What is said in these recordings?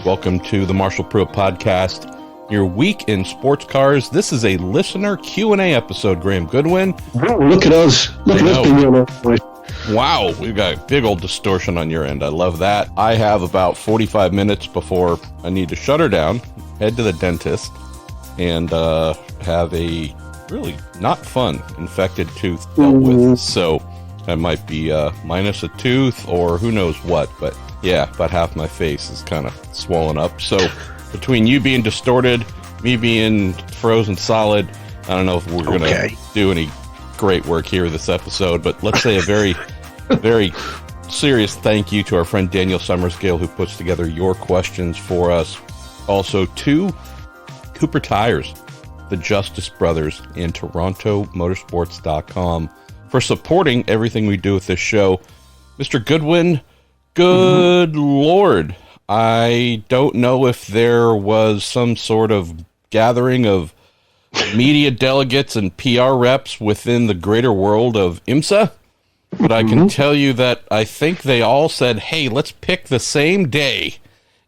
Welcome to the Marshall Pruett Podcast, your week in sports cars. This is a listener Q&A episode, Graham Goodwin. Look at us. Look at us being your voice. Wow, we've got a big old distortion on your end. I love that. I have about 45 minutes before I need to shut her down, head to the dentist, and have a really not fun infected tooth dealt with. So I might be minus a tooth or who knows what, but yeah, about half my face is kind of swollen up. So between you being distorted, me being frozen solid, I don't know if we're going to do any great work here this episode, but let's say a very, very serious thank you to our friend Daniel Summerscale, who puts together your questions for us. Also to Cooper Tires, the Justice Brothers, and TorontoMotorsports.com for supporting everything we do with this show. Mr. Goodwin, good Lord. I don't know if there was some sort of gathering of media delegates and PR reps within the greater world of IMSA, but I can tell you that I think they all said, hey, let's pick the same day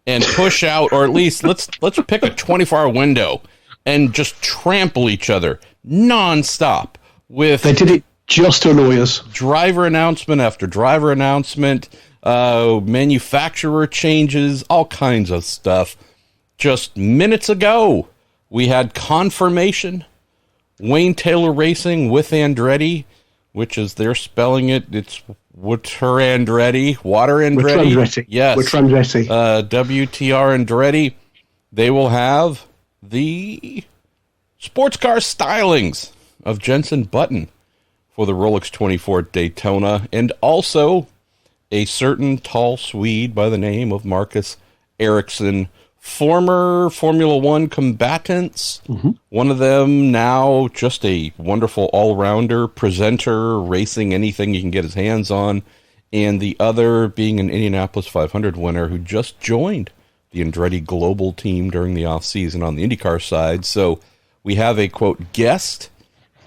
and push out, or at least let's pick a 24-hour window and just trample each other nonstop with... They did it just to annoy us. Driver announcement after driver announcement, manufacturer changes, all kinds of stuff. Just minutes ago, we had confirmation. Wayne Taylor Racing with Andretti, which is they're spelling it. It's Water Andretti. Yes. Andretti. WTR Andretti. They will have the sports car stylings of Jenson Button for the Rolex 24 Daytona, and also a certain tall Swede by the name of Marcus Ericsson, former Formula One combatants. One of them now just a wonderful all-rounder, presenter, racing anything he can get his hands on, and the other being an Indianapolis 500 winner who just joined the Andretti Global team during the off-season on the IndyCar side. So we have a, quote, guest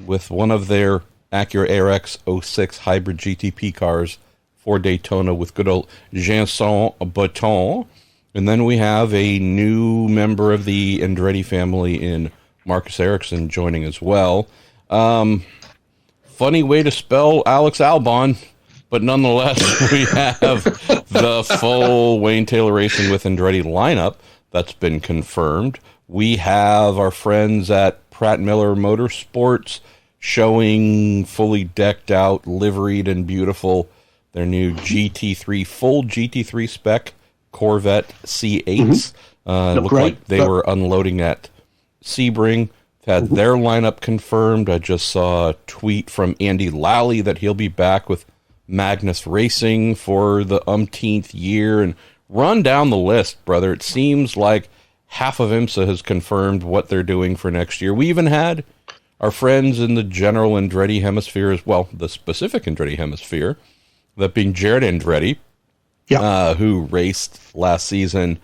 with one of their Acura ARX 06 hybrid GTP cars for Daytona with good old Jenson Button. And then we have a new member of the Andretti family in Marcus Ericsson joining as well. Funny way to spell Alex Albon, but nonetheless, we have the full Wayne Taylor Racing with Andretti lineup that's been confirmed. We have our friends at Pratt Miller Motorsports showing fully decked out, liveried and beautiful, their new GT3, full GT3 spec Corvette C8s. Looked like they were unloading at Sebring. Had their lineup confirmed. I just saw a tweet from Andy Lally that he'll be back with Magnus Racing for the umpteenth year. And run down the list, brother. It seems like half of IMSA has confirmed what they're doing for next year. We even had our friends in the general Andretti hemisphere as well, the specific Andretti hemisphere, that being Jared Andretti, who raced last season,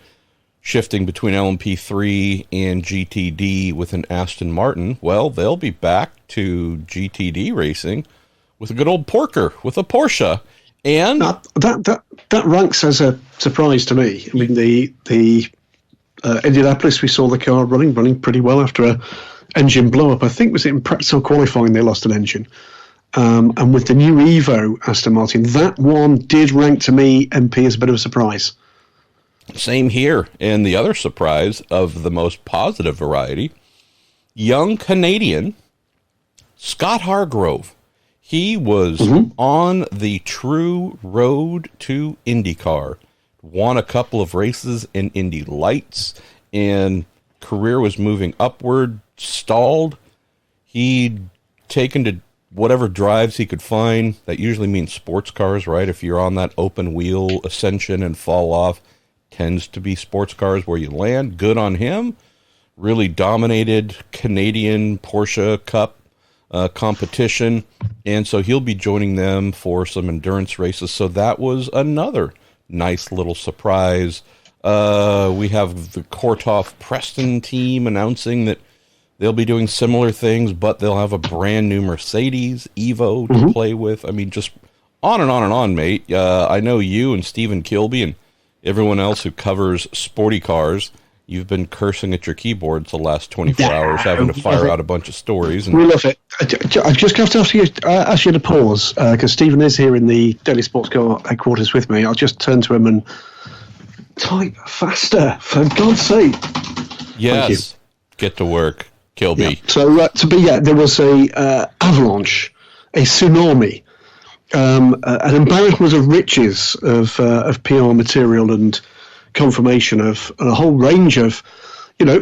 shifting between LMP3 and GTD with an Aston Martin. Well, they'll be back to GTD racing with a good old porker, with a Porsche. And that ranks as a surprise to me. I mean, the Indianapolis, we saw the car running pretty well after a engine blow up. I think was it in practical qualifying they lost an engine. And with the new Evo Aston Martin, that one did rank to me, MP, as a bit of a surprise. Same here. And the other surprise of the most positive variety, young Canadian Scott Hargrove. He was on the true road to IndyCar, won a couple of races in Indy Lights, and career was moving upward, stalled. He'd taken to whatever drives he could find. That usually means sports cars, right? If you're on that open wheel ascension and fall off, tends to be sports cars where you land. Good on him. Really dominated Canadian Porsche Cup competition, and so he'll be joining them for some endurance races. So that was another nice little surprise. We have the Korthoff Preston team announcing that they'll be doing similar things, but they'll have a brand new Mercedes Evo to play with. I mean, just on and on and on, mate. I know you and Stephen Kilby and everyone else who covers sporty cars, you've been cursing at your keyboards the last 24 hours, having to fire out a bunch of stories. And we love it. I just have to ask you to pause, because Stephen is here in the Daily Sports Car headquarters with me. I'll just turn to him and type faster, for God's sake. Yes, get to work, Kilby. Yeah. So, there was a avalanche, a tsunami, an embarrassment of riches of PR material and confirmation of a whole range of,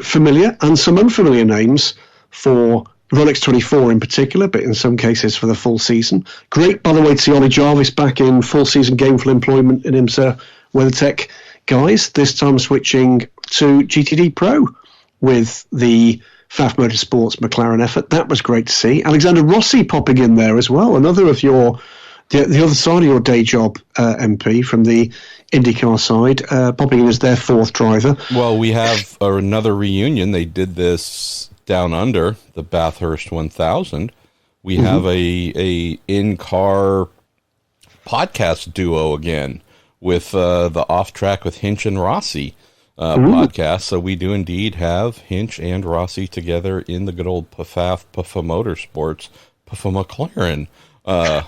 familiar and some unfamiliar names for Rolex 24 in particular, but in some cases for the full season. Great, by the way, to see Ollie Jarvis back in full season gainful employment in IMSA WeatherTech guys, this time switching to GTD Pro with the FAF Motorsports McLaren effort. That was great to see. Alexander Rossi popping in there as well, another of the other side of your day job, MP, from the IndyCar side, popping in as their fourth driver. Well, we have another reunion. They did this down under, the Bathurst 1000. We have a in-car podcast duo again with the Off Track with Hinch and Rossi podcast. So we do indeed have Hinch and Rossi together in the good old PFAF, PFA Motorsports, PFA McLaren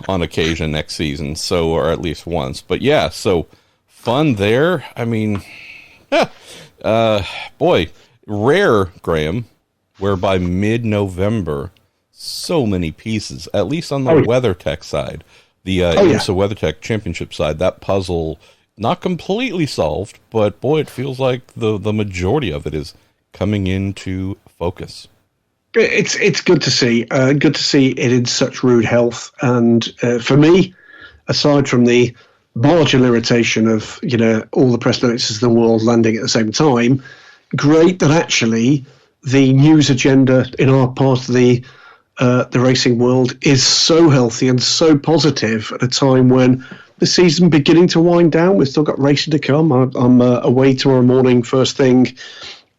on occasion next season, so, or at least once. But yeah, so fun there. I mean, boy, rare, Graham, where by mid-November, so many pieces, at least on the WeatherTech side, the IMSA WeatherTech Championship side, that puzzle, not completely solved, but boy, it feels like the majority of it is coming into focus. It's good to see. Good to see it in such rude health. And for me, aside from the marginal irritation of all the press notices in the world landing at the same time, great that actually the news agenda in our part of the racing world is so healthy and so positive at a time when the season beginning to wind down. We've still got racing to come. I'm away tomorrow morning, first thing,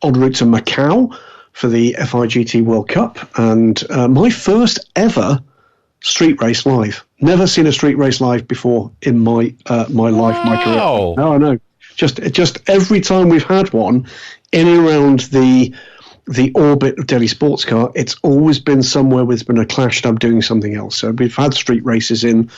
en route to Macau for the FIGT World Cup, and my first ever street race live. Never seen a street race live before in my life, my career. No, I know. Just every time we've had one in and around the orbit of Daily Sports Car, it's always been somewhere where there's been a clash and I'm doing something else. So we've had street races in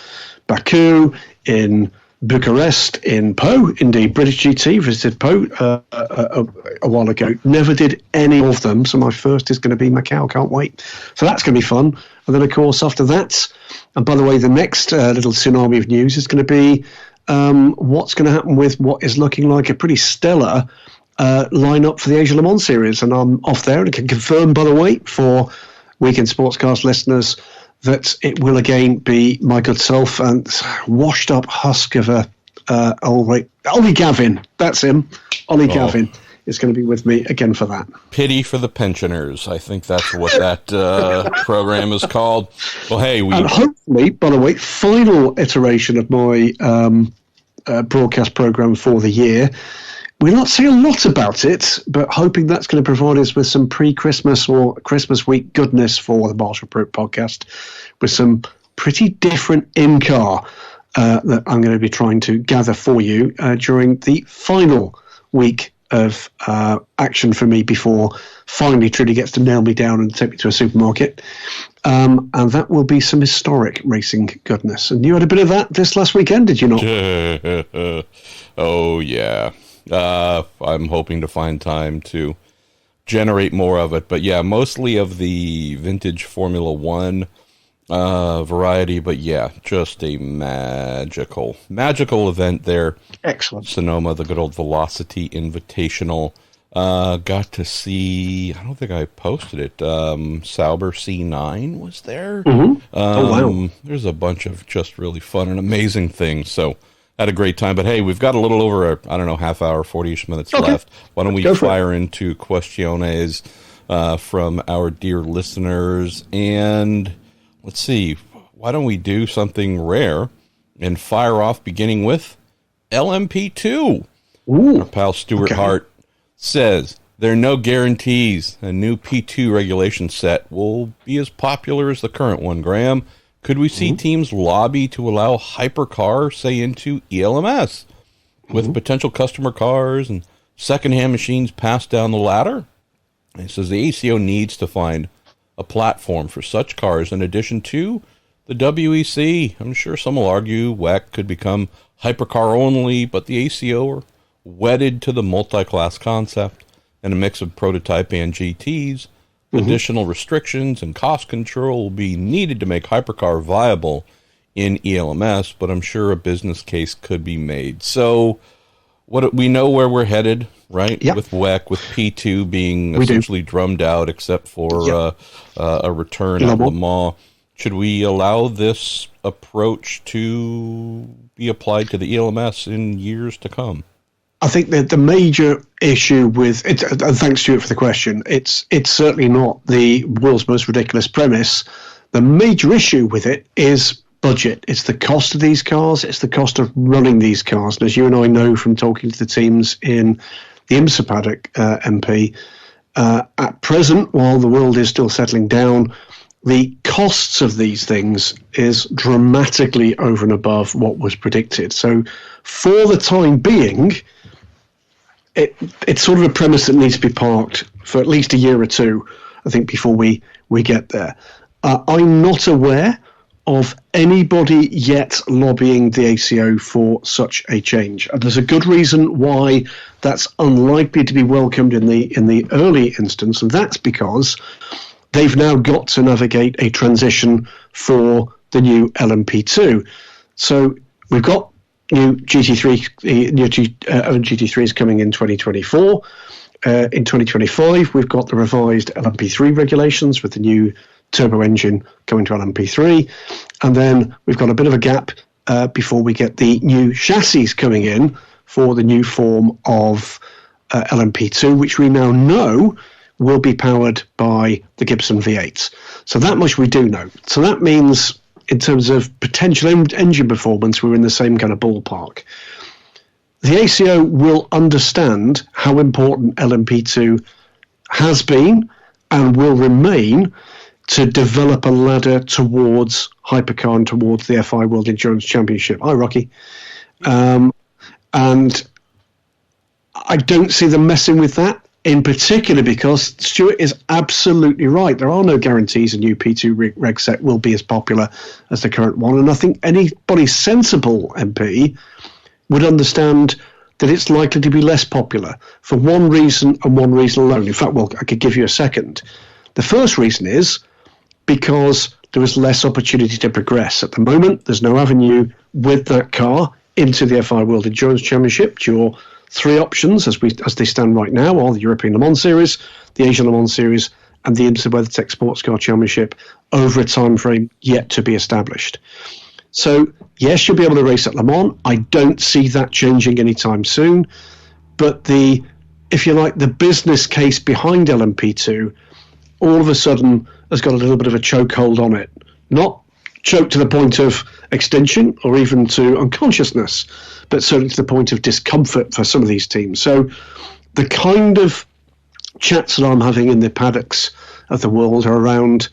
Baku, in Bucharest, in Po, indeed. British GT visited Po a while ago. Never did any of them, so my first is going to be Macau. Can't wait. So that's going to be fun. And then, of course, after that, and by the way, the next little tsunami of news is going to be what's going to happen with what is looking like a pretty stellar lineup for the Asia Le Mans series. And I'm off there, and I can confirm, by the way, for Weekend Sportscast listeners, that it will again be my good self and washed up husk of Ollie Gavin. That's him. Ollie Gavin is going to be with me again for that. Pity for the pensioners. I think that's what that program is called. Well, hey, and hopefully, by the way, final iteration of my broadcast program for the year. We'll not say a lot about it, but hoping that's going to provide us with some pre-Christmas or Christmas week goodness for the Marshall Pruett podcast, with some pretty different in-car that I'm going to be trying to gather for you during the final week of action for me before finally Trudy gets to nail me down and take me to a supermarket. And that will be some historic racing goodness. And you had a bit of that this last weekend, did you not? Oh, yeah. I'm hoping to find time to generate more of it, but yeah, mostly of the vintage Formula One variety. But yeah, just a magical event there. Excellent. Sonoma, the good old Velocity Invitational. Got to see, I don't think I posted it, Sauber C9 was there. Wow. There's a bunch of just really fun and amazing things. So had a great time, but hey, we've got a little over, half hour, 40-ish minutes left. Why don't we fire into questiones from our dear listeners? And let's see, why don't we do something rare and fire off beginning with LMP2? Our pal Stuart Hart says, there are no guarantees a new P2 regulation set will be as popular as the current one, Graham. Could we see teams lobby to allow Hypercar, say, into ELMS? with potential customer cars and secondhand machines passed down the ladder. And it says the ACO needs to find a platform for such cars in addition to the WEC. I'm sure some will argue WEC could become hypercar only, but the ACO are wedded to the multi-class concept and a mix of prototype and GTs. Additional restrictions and cost control will be needed to make hypercar viable in ELMS, but I'm sure a business case could be made. So what we know where we're headed, right? Yep. With WEC, with P2 being essentially drummed out except for a return at Le Mans. Should we allow this approach to be applied to the ELMS in years to come? I think that the major issue with it, and thanks Stuart for the question, it's certainly not the world's most ridiculous premise. The major issue with it is budget. It's the cost of these cars. It's the cost of running these cars. And as you and I know from talking to the teams in the IMSA paddock, MP, at present, while the world is still settling down, the costs of these things is dramatically over and above what was predicted. So for the time being, it's sort of a premise that needs to be parked for at least a year or two, I think, before we get there. I'm not aware of anybody yet lobbying the ACO for such a change. And there's a good reason why that's unlikely to be welcomed in the early instance, and that's because they've now got to navigate a transition for the new LMP2. So we've got new GT3s coming in 2024. In 2025, we've got the revised LMP3 regulations with the new turbo engine going to LMP3. And then we've got a bit of a gap before we get the new chassis coming in for the new form of LMP2, which we now know will be powered by the Gibson V8s. So that much we do know. So that means in terms of potential engine performance, we're in the same kind of ballpark. The ACO will understand how important LMP2 has been and will remain to develop a ladder towards hypercar and towards the FI World Endurance Championship. Hi, Rocky. And I don't see them messing with that, in particular because Stuart is absolutely right. There are no guarantees a new P2 reg set will be as popular as the current one. And I think anybody sensible MP would understand that it's likely to be less popular for one reason and one reason alone. In fact, well, I could give you a second. The first reason is because there is less opportunity to progress. At the moment, there's no avenue with that car into the FI World Endurance Championship. Your three options, as they stand right now, are the European Le Mans Series, the Asian Le Mans Series, and the IMSA WeatherTech Sports Car Championship over a time frame yet to be established. So, yes, you'll be able to race at Le Mans. I don't see that changing anytime soon. But if you like, the business case behind LMP2 all of a sudden has got a little bit of a chokehold on it. Not choke to the point of extinction or even to unconsciousness, but certainly to the point of discomfort for some of these teams. So the kind of chats that I'm having in the paddocks of the world are around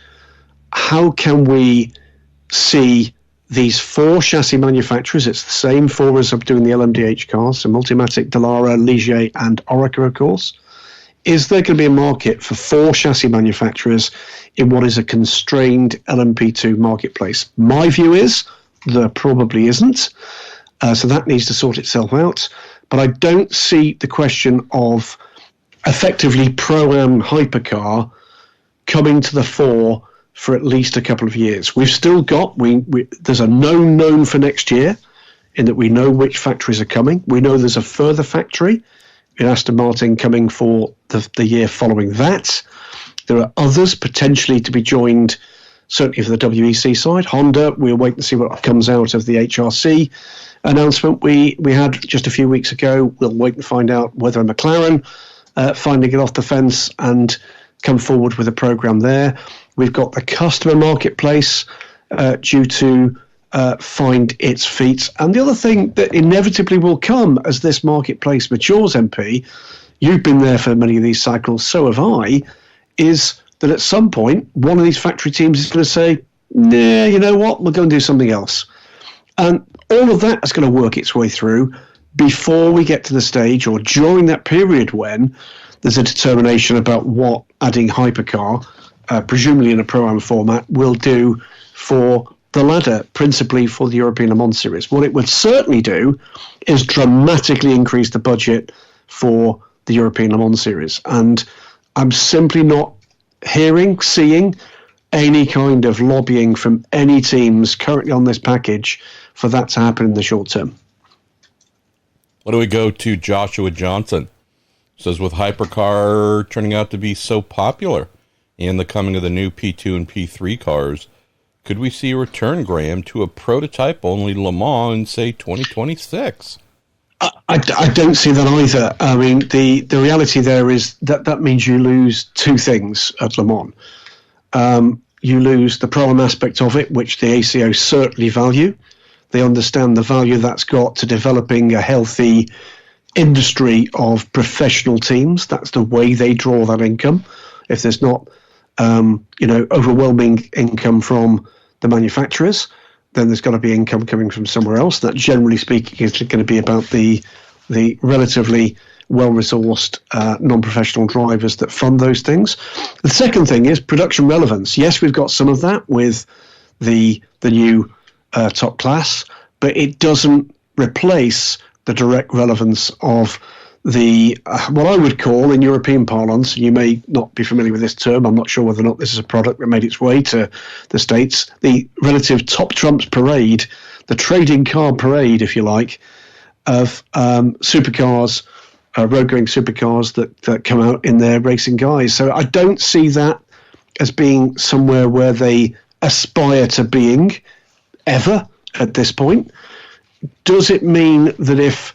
how can we see these four chassis manufacturers, it's the same four as I'm doing the LMDh cars, so Multimatic, Dallara, Ligier and Orica, of course. Is there going to be a market for four chassis manufacturers in what is a constrained LMP2 marketplace? My view is there probably isn't. So that needs to sort itself out. But I don't see the question of effectively Pro-Am hypercar coming to the fore for at least a couple of years. We've still got, there's a known for next year in that we know which factories are coming. We know there's a further factory in Aston Martin coming for the year following that. There are others potentially to be joined, certainly for the WEC side. Honda, we'll wait and see what comes out of the HRC announcement we had just a few weeks ago. We'll wait and find out whether McLaren finally get off the fence and come forward with a program there. We've got the customer marketplace due to find its feet. And the other thing that inevitably will come as this marketplace matures, MP, you've been there for many of these cycles, so have I, is that at some point, one of these factory teams is going to say, nah, you know what, we'll go and do something else. And all of that is going to work its way through before we get to the stage or during that period when there's a determination about what adding Hypercar, presumably in a Pro-Am format, will do for the ladder, principally for the European Le Mans Series. What it would certainly do is dramatically increase the budget for the European Le Mans Series. And I'm simply not seeing any kind of lobbying from any teams currently on this package for that to happen in the short term. What do we go to? Joshua Johnson says, with Hypercar turning out to be so popular and the coming of the new P2 and P3 cars, could we see a return, Graham, to a prototype-only Le Mans in, say, 2026? I don't see that either. I mean, the reality there is that means you lose two things at Le Mans. You lose the Pro-Am aspect of it, which the ACO certainly value. They understand the value that's got to developing a healthy industry of professional teams. That's the way they draw that income. If there's not, overwhelming income from the manufacturers, then there's got to be income coming from somewhere else. That, generally speaking, is going to be about the relatively well-resourced non-professional drivers that fund those things. The second thing is production relevance. Yes, we've got some of that with the new top class, but it doesn't replace the direct relevance of the what I would call, in European parlance, you may not be familiar with this term, I'm not sure whether or not this is a product that made its way to the States, the relative top trumps parade, the trading car parade, if you like, of supercars, road-going supercars that come out in their racing guise. So I don't see that as being somewhere where they aspire to being ever at this point. Does it mean that if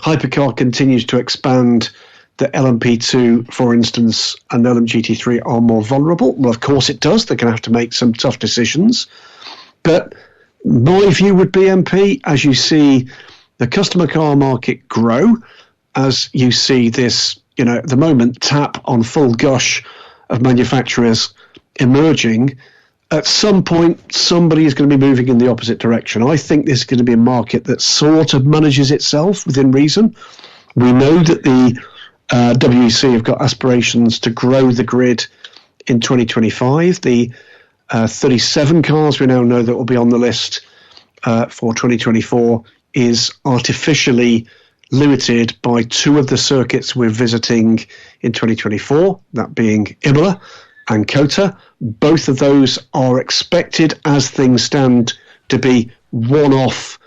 Hypercar continues to expand, the LMP2, for instance, and LMGT3 are more vulnerable? Well, of course it does. They're going to have to make some tough decisions. But my view would be, MP, as you see the customer car market grow, as you see this, at the moment, tap on full gush of manufacturers emerging, at some point, somebody is going to be moving in the opposite direction. I think this is going to be a market that sort of manages itself within reason. We know that the WEC have got aspirations to grow the grid in 2025. The 37 cars we now know that will be on the list for 2024 is artificially limited by two of the circuits we're visiting in 2024, that being Imola and Kota. Both of those are expected, as things stand, to be one-off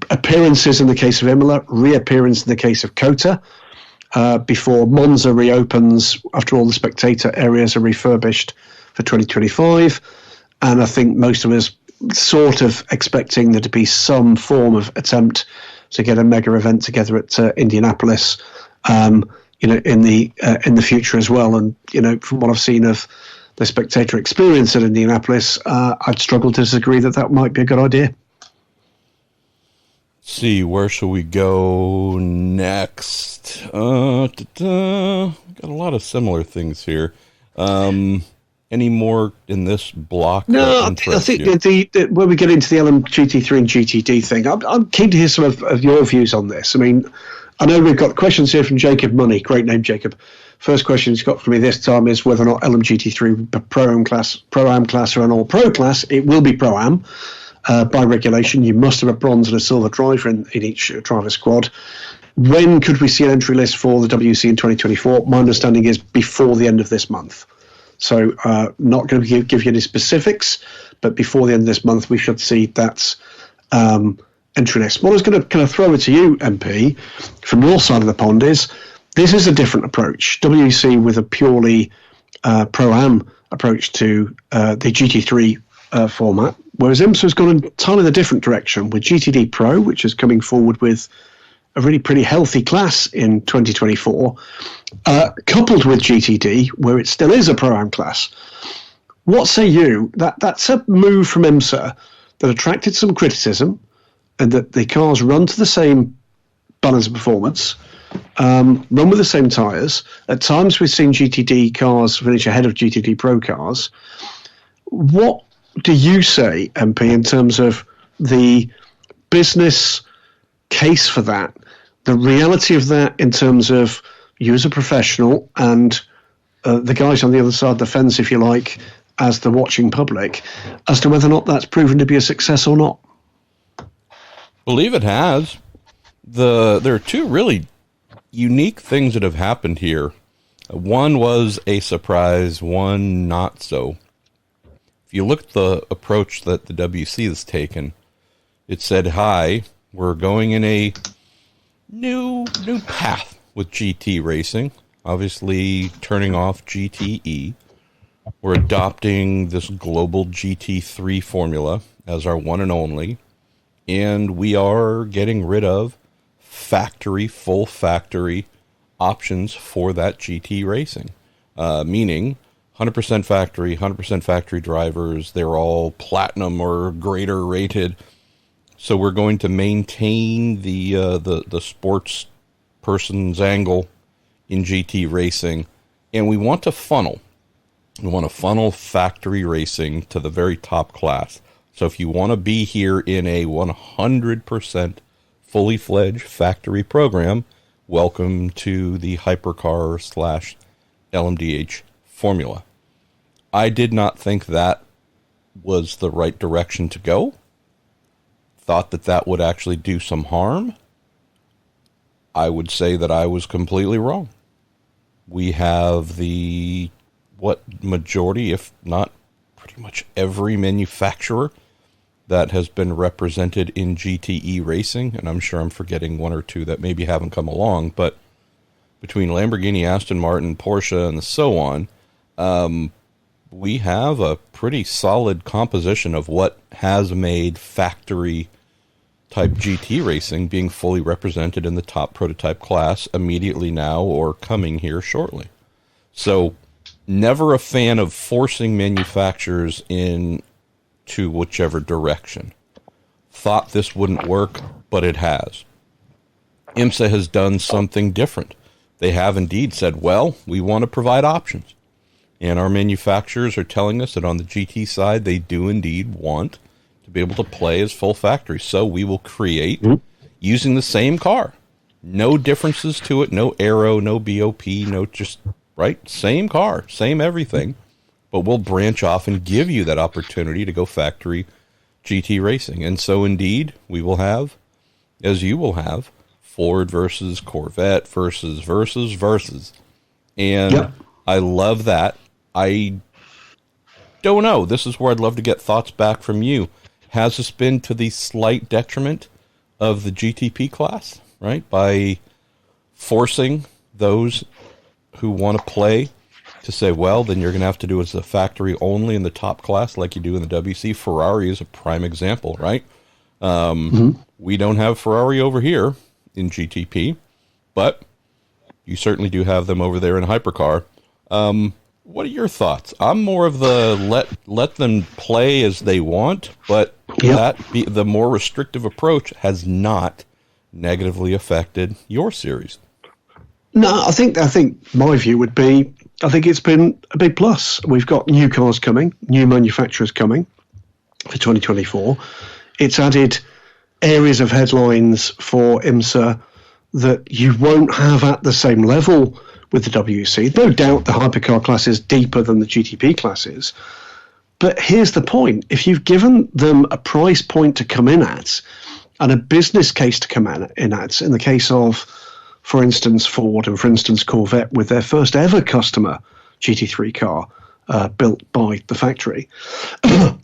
appearances in the case of Imola, reappearance in the case of Kota, before Monza reopens after all the spectator areas are refurbished for 2025. And I think most of us sort of expecting there to be some form of attempt to get a mega event together at Indianapolis, in the future as well. And, from what I've seen of the spectator experience at Indianapolis, I'd struggle to disagree that might be a good idea. Let's see, where shall we go next? Got a lot of similar things here. Any more in this block? No, I think the when we get into the LMGT3 and GTD thing, I'm keen to hear some of your views on this. I mean, I know we've got questions here from Jacob Money. Great name, Jacob. First question he's got for me this time is whether or not LMGT3 Pro-Am class or an all-pro class. It will be Pro-Am by regulation. You must have a bronze and a silver driver in each driver squad. When could we see an entry list for the WC in 2024? My understanding is before the end of this month. So not going to give you any specifics, but before the end of this month, we should see that entry list. What I was going to kind of throw it to you, MP, from your side of the pond is, this is a different approach. WEC with a purely Pro-Am approach to the GT3 format, whereas IMSA has gone in entirely the different direction with GTD Pro, which is coming forward with a really pretty healthy class in 2024, coupled with GTD, where it still is a Pro-Am class. What say you? That's a move from IMSA that attracted some criticism, and that the cars run to the same balance of performance, run with the same tyres. At times we've seen GTD cars finish ahead of GTD Pro cars. What do you say, MP, in terms of the business case for that. The reality of that in terms of you as a professional and the guys on the other side of the fence, if you like, as the watching public, as to whether or not that's proven to be a success or not. Believe it has. There are two really unique things that have happened here. One was a surprise, one not so. If you look at the approach that the WC has taken, it said, hi, we're going in a new path with GT racing, obviously turning off GTE. We're adopting this global GT3 formula as our one and only, and we are getting rid of full factory options for that GT racing, meaning 100% factory drivers. They're all platinum or greater rated. So we're going to maintain the sports person's angle in GT racing, and we want to funnel. We want to funnel factory racing to the very top class. So if you want to be here in a 100% fully fledged factory program, welcome to the Hypercar / LMDh formula. I did not think that was the right direction to go. Thought that would actually do some harm. I would say that I was completely wrong. We have majority, if not pretty much every manufacturer that has been represented in GTE racing, and I'm sure I'm forgetting one or two that maybe haven't come along, but between Lamborghini, Aston Martin, Porsche, and so on, we have a pretty solid composition of what has made factory type GT racing being fully represented in the top prototype class immediately now or coming here shortly. So never a fan of forcing manufacturers into whichever direction. Thought this wouldn't work, but it has. IMSA has done something different. They have indeed said, well, we want to provide options. And our manufacturers are telling us that on the GT side, they do indeed want to be able to play as full factory. So we will create using the same car. No differences to it, no aero, no BOP, no just, right? Same car, same everything. But we'll branch off and give you that opportunity to go factory GT racing. And so indeed, we will have, as you will have, Ford versus Corvette versus. And yep. I love that. I don't know. This is where I'd love to get thoughts back from you. Has this been to the slight detriment of the GTP class, right? By forcing those who want to play to say, well, then you're going to have to do it as a factory only in the top class like you do in the WC. Ferrari is a prime example, right? We don't have Ferrari over here in GTP, but you certainly do have them over there in Hypercar. What are your thoughts? I'm more of the let them play as they want, but the more restrictive approach has not negatively affected your series. No, I think my view would be, I think it's been a big plus. We've got new cars coming, new manufacturers coming for 2024. It's added areas of headlines for IMSA that you won't have at the same level with the WC. No doubt the Hypercar class is deeper than the GTP class is. But here's the point. If you've given them a price point to come in at and a business case to come in at, in the case of, for instance, Ford and, for instance, Corvette with their first ever customer GT3 car built by the factory,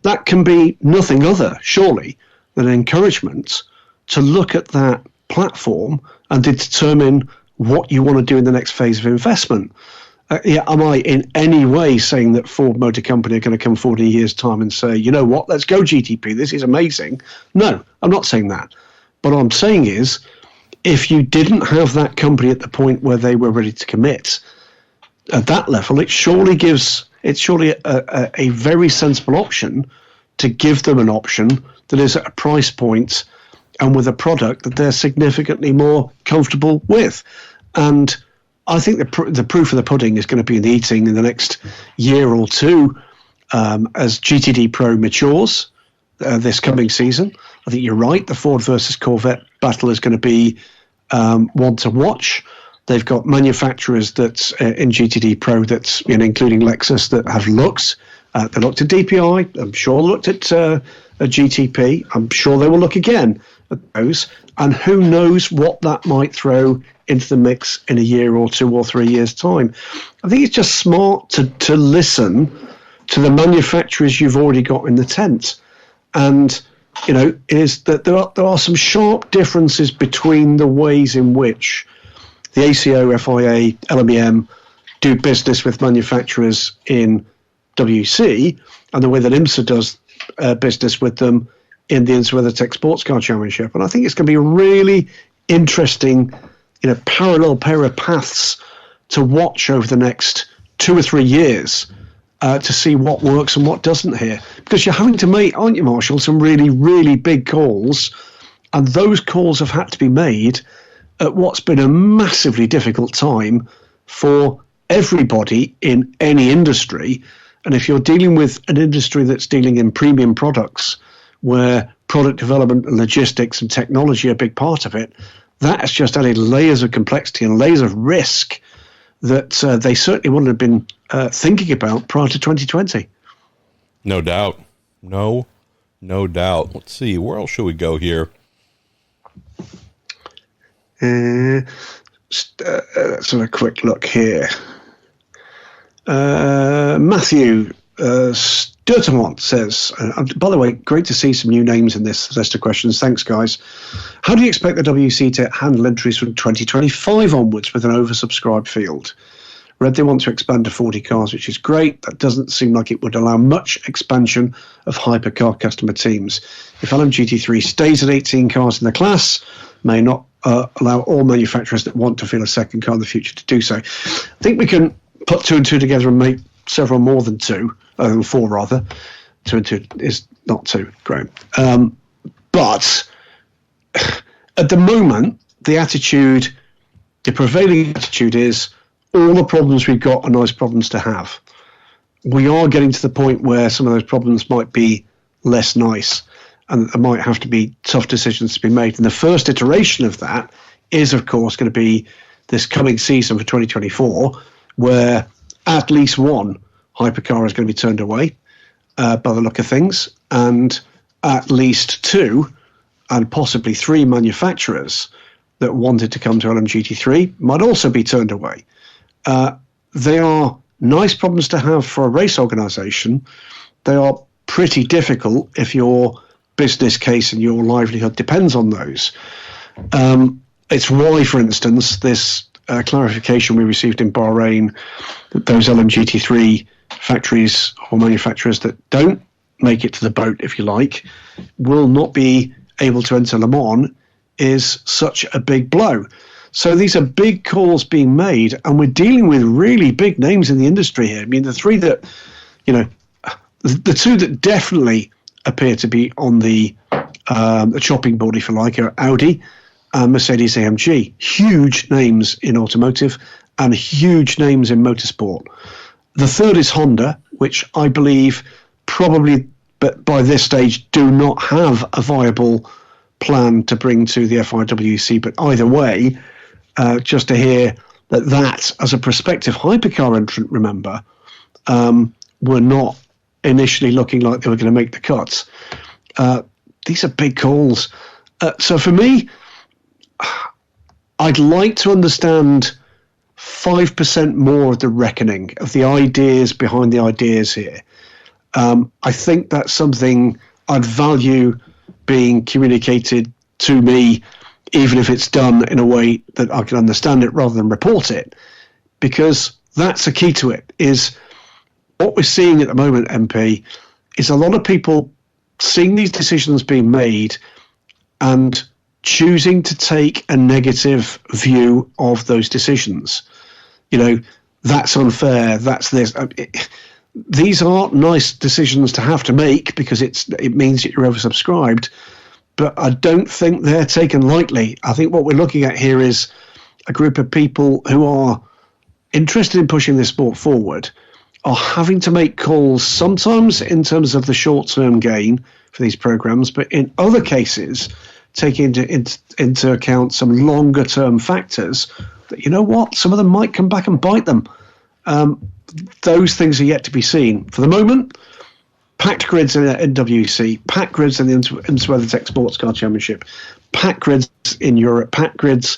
that can be nothing other, surely, than an encouragement to look at that platform and to determine what you want to do in the next phase of investment. Am I in any way saying that Ford Motor Company are going to come forward in a year's time and say, you know what, let's go GTP, this is amazing? No, I'm not saying that. But what I'm saying is, if you didn't have that company at the point where they were ready to commit at that level, it's surely a very sensible option to give them an option that is at a price point and with a product that they're significantly more comfortable with. And I think the proof of the pudding is going to be in the eating in the next year or two as GTD Pro matures this coming season. I think you're right. The Ford versus Corvette battle is going to be one to watch. They've got manufacturers that's in GTD Pro that's, including Lexus, that have looked. They looked at DPI. I'm sure they looked at a GTP. I'm sure they will look again at those. And who knows what that might throw into the mix in a year or 2 or 3 years' time. I think it's just smart to listen to the manufacturers you've already got in the tent. And, is that there are some sharp differences between the ways in which the ACO, FIA, LMEM do business with manufacturers in WC and the way that IMSA does business with them in the IMSA WeatherTech Sports Car Championship. And I think it's going to be a really interesting, parallel pair of paths to watch over the next 2 or 3 years to see what works and what doesn't here. Because you're having to make, aren't you, Marshall, some really, really big calls. And those calls have had to be made at what's been a massively difficult time for everybody in any industry. And if you're dealing with an industry that's dealing in premium products, where product development and logistics and technology are a big part of it, that has just added layers of complexity and layers of risk that they certainly wouldn't have been thinking about prior to 2020. No doubt. No doubt. Let's see. Where else should we go here? Let's have a quick look here. Matthew Sturtemont says, by the way, great to see some new names in this list of questions. Thanks, guys. How do you expect the WC to handle entries from 2025 onwards with an oversubscribed field? Read they want to expand to 40 cars, which is great. That doesn't seem like it would allow much expansion of hypercar customer teams. If LMGT3 stays at 18 cars in the class, may not allow all manufacturers that want to fill a second car in the future to do so. I think we can put 2 and 2 together and make several more than 4 rather. 2 and 2 is not 2, Graham. But at the moment, the prevailing attitude is all the problems we've got are nice problems to have. We are getting to the point where some of those problems might be less nice, and there might have to be tough decisions to be made. And the first iteration of that is, of course, going to be this coming season for 2024, where at least one hypercar is going to be turned away by the look of things, and at least 2 and possibly 3 manufacturers that wanted to come to LMGT3 might also be turned away. They are nice problems to have for a race organisation. They are pretty difficult if your business case and your livelihood depends on those. It's why, for instance, this clarification we received in Bahrain, that those LMGT3 factories or manufacturers that don't make it to the boat, if you like, will not be able to enter Le Mans, is such a big blow. So these are big calls being made, and we're dealing with really big names in the industry here. I mean, the 3 that, the 2 that definitely appear to be on the chopping board, if you like, are Audi and Mercedes-AMG. Huge names in automotive and huge names in motorsport. The 3rd is Honda, which I believe probably, but by this stage, do not have a viable plan to bring to the FIWC. But either way, just to hear that as a prospective hypercar entrant, remember, were not initially looking like they were going to make the cuts. These are big calls. So for me, I'd like to understand 5% more of the reckoning of the ideas behind the ideas here. I think that's something I'd value being communicated to me, even if it's done in a way that I can understand it rather than report it, because that's a key to it. Is what we're seeing at the moment, MP, is a lot of people seeing these decisions being made and choosing to take a negative view of those decisions. That's unfair, that's this. These aren't nice decisions to have to make, because it means that you're oversubscribed, but I don't think they're taken lightly. I think what we're looking at here is a group of people who are interested in pushing this sport forward, are having to make calls sometimes in terms of the short-term gain, for these programs, but in other cases, taking into account some longer term factors that, you know what, some of them might come back and bite them. Those things are yet to be seen. For the moment, packed grids in the NWC, packed grids in the WeatherTech Sports Car Championship, packed grids in Europe, packed grids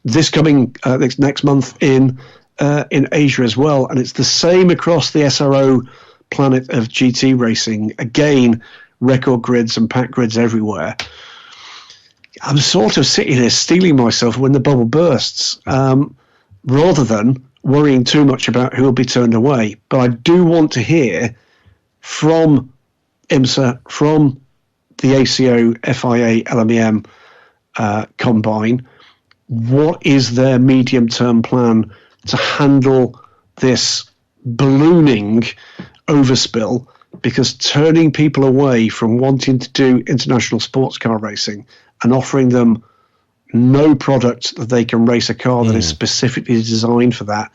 this coming next month in Asia as well. And it's the same across the SRO planet of GT racing. Again, record grids and packed grids everywhere. I'm sort of sitting here steeling myself when the bubble bursts, rather than worrying too much about who will be turned away. But I do want to hear from IMSA, from the ACO, FIA, LMEM combine, what is their medium-term plan to handle this ballooning overspill? Because turning people away from wanting to do international sports car racing and offering them no product that they can race a car that is specifically designed for that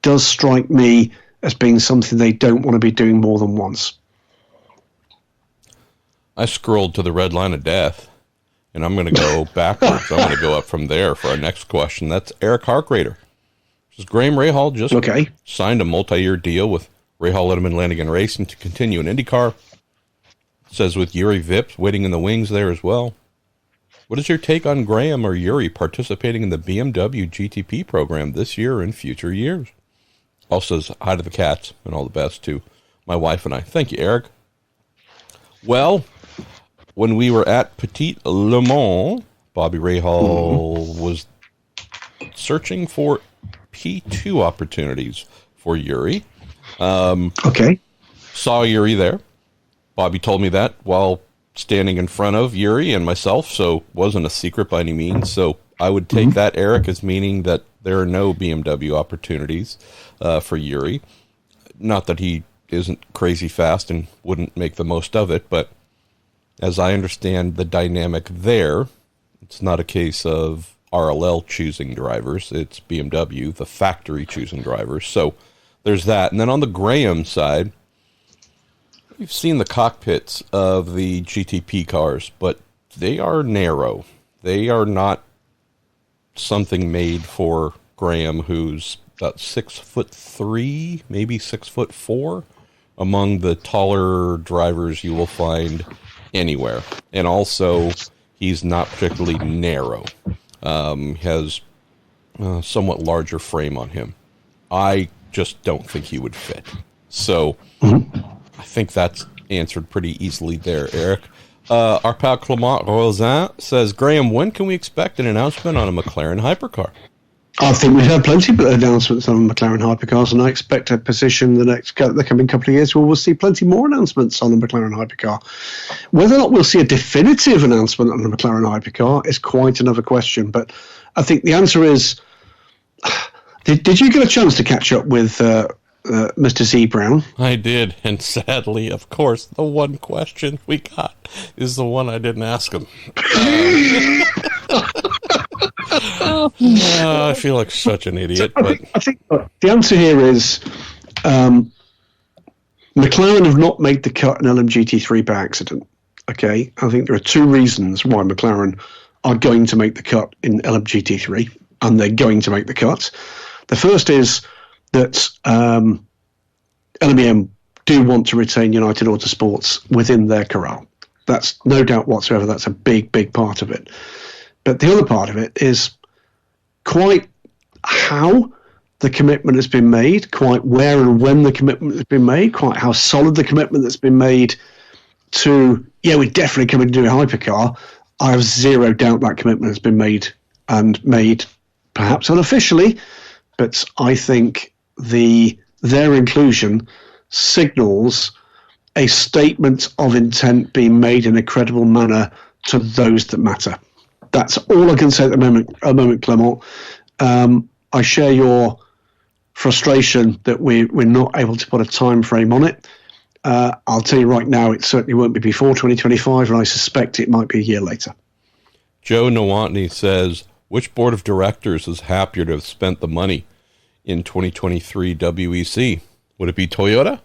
does strike me as being something they don't want to be doing more than once. I scrolled to the red line of death, and I'm going to go backwards. I'm going to go up from there for our next question. That's Eric Harkrader. Says Graham Rahal just signed a multi-year deal with Rahal Letterman Lanigan Racing to continue in IndyCar. Says with Yuri Vips waiting in the wings there as well. What is your take on Graham or Yuri participating in the BMW GTP program this year and future years? Also says hi to the cats and all the best to my wife and I. Thank you, Eric. Well, when we were at Petit Le Mans, Bobby Rahal was searching for P2 opportunities for Yuri. Saw Yuri there. Bobby told me that while standing in front of Yuri and myself, so wasn't a secret by any means. So I would take that, Eric, as meaning that there are no BMW opportunities for Yuri. Not that he isn't crazy fast and wouldn't make the most of it, but as I understand the dynamic there, it's not a case of RLL choosing drivers. It's BMW, the factory, choosing drivers. So there's that. And then on the Graham side, you've seen the cockpits of the GTP cars, but they are narrow. They are not something made for Graham, who's about 6'3", maybe 6'4", among the taller drivers you will find anywhere. And also, he's not particularly narrow. Has a somewhat larger frame on him. I just don't think he would fit. So I think that's answered pretty easily there, Eric. Our pal Clement Rosin says, Graham, when can we expect an announcement on a McLaren hypercar? I think we've had plenty of announcements on McLaren hypercars, and I expect a position the coming couple of years where we'll see plenty more announcements on the McLaren hypercar. Whether or not we'll see a definitive announcement on the McLaren hypercar is quite another question, but I think the answer is, did you get a chance to catch up with Mr. Z. Brown? I did, and sadly, of course, the one question we got is the one I didn't ask him. I feel like such an idiot. I think the answer here is McLaren have not made the cut in LMGT3 by accident. Okay, I think there are two reasons why McLaren are going to make the cut in LMGT3, and they're going to make the cut. The first is that LMEM do want to retain United Autosports within their corral. That's no doubt whatsoever. That's a big, big part of it. But the other part of it is quite how the commitment has been made, quite where and when the commitment has been made, quite how solid the commitment that's been made to, we're definitely coming to do a hypercar. I have zero doubt that commitment has been made, and made perhaps unofficially, but I think their inclusion signals a statement of intent being made in a credible manner to those that matter. That's all I can say at the moment, Clement. I share your frustration that we're not able to put a time frame on it. I'll tell you right now, it certainly won't be before 2025, and I suspect it might be a year later. Joe Nowotny says, which board of directors is happier to have spent the money in 2023 WEC? Would it be Toyota,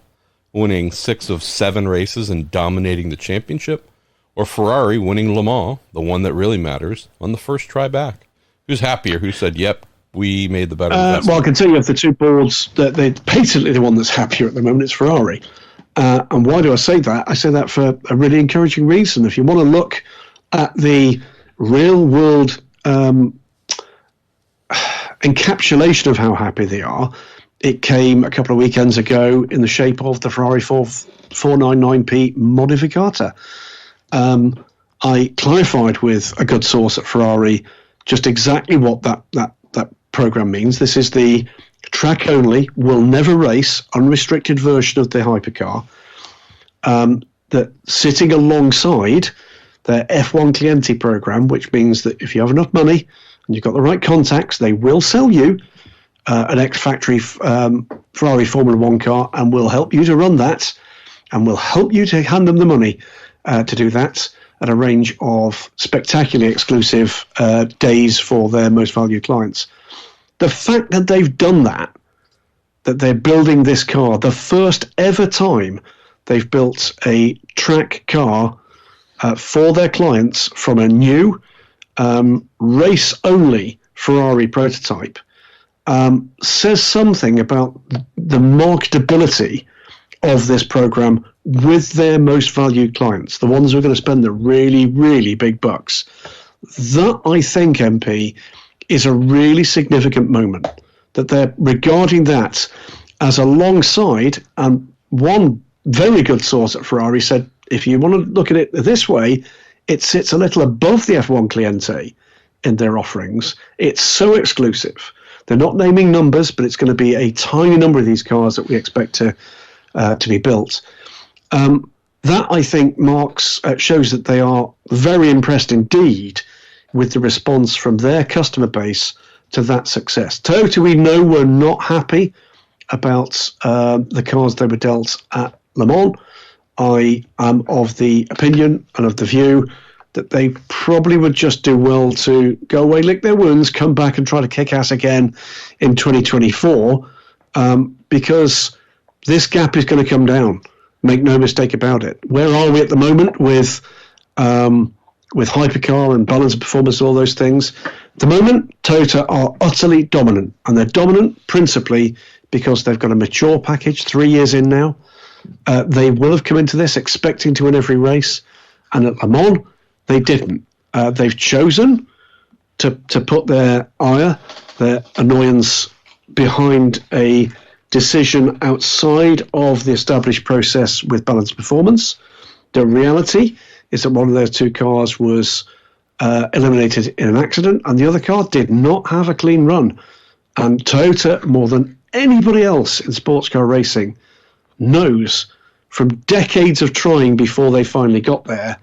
winning 6 of 7 races and dominating the championship? or Ferrari winning Le Mans, the one that really matters, on the first try back? Who's happier? Who said, yep, we made the better investment? Well, I can tell you of the two boards that they're patently the one that's happier at the moment, it's Ferrari. And why do I say that? I say that for a really encouraging reason. If you want to look at the real-world encapsulation of how happy they are, it came a couple of weekends ago in the shape of the Ferrari 499P Modificata. I clarified with a good source at Ferrari just exactly what that program means. This is the track-only, will never race, unrestricted version of the Hypercar that sitting alongside their F1 Cliente program, which means that if you have enough money and you've got the right contacts, they will sell you an ex-factory Ferrari Formula One car and will help you to run that and will help you to hand them the money to do that at a range of spectacularly exclusive days for their most valued clients. The fact that they've done that they're building this car, the first ever time they've built a track car for their clients from a new race-only Ferrari prototype, says something about the marketability of this program with their most valued clients, the ones who are going to spend the really, really big bucks. That, I think, MP, is a really significant moment, that they're regarding that as alongside, and one very good source at Ferrari said, if you want to look at it this way, it sits a little above the F1 Cliente in their offerings. It's so exclusive. They're not naming numbers, but it's going to be a tiny number of these cars that we expect to be built. That, I think, shows that they are very impressed indeed with the response from their customer base to that success. Toyota, we know, were not happy about the cars they were dealt at Le Mans. I am of the opinion and of the view that they probably would just do well to go away, lick their wounds, come back and try to kick ass again in 2024, because this gap is going to come down. Make no mistake about it. Where are we at the moment with Hypercar and balance of performance and all those things? At the moment, Toyota are utterly dominant, and they're dominant principally because they've got a mature package, 3 years in now. They will have come into this expecting to win every race, and at Le Mans, they didn't. They've chosen to put their ire, their annoyance behind a decision outside of the established process with balanced performance. The reality is that one of those two cars was eliminated in an accident, and the other car did not have a clean run. And Toyota, more than anybody else in sports car racing, knows from decades of trying before they finally got there,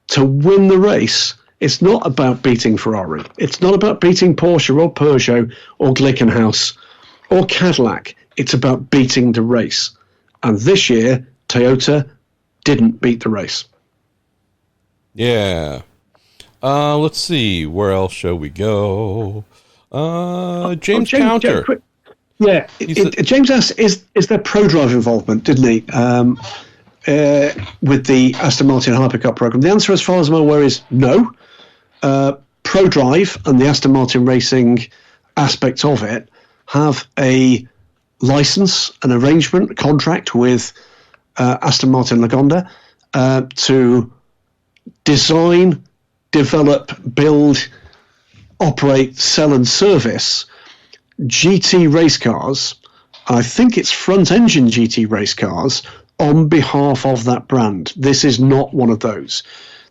to win the race, it's not about beating Ferrari. It's not about beating Porsche or Peugeot or Glickenhaus or Cadillac. It's about beating the race. And this year, Toyota didn't beat the race. Yeah. Let's see. Where else shall we go? James Counter. James asked, is there ProDrive involvement, didn't he, with the Aston Martin Hypercar program? The answer, as far as I'm aware, is no. ProDrive and the Aston Martin Racing aspects of it have a license, an arrangement, a contract with Aston Martin Lagonda to design, develop, build, operate, sell and service GT race cars. I think it's front-engine GT race cars on behalf of that brand. This is not one of those.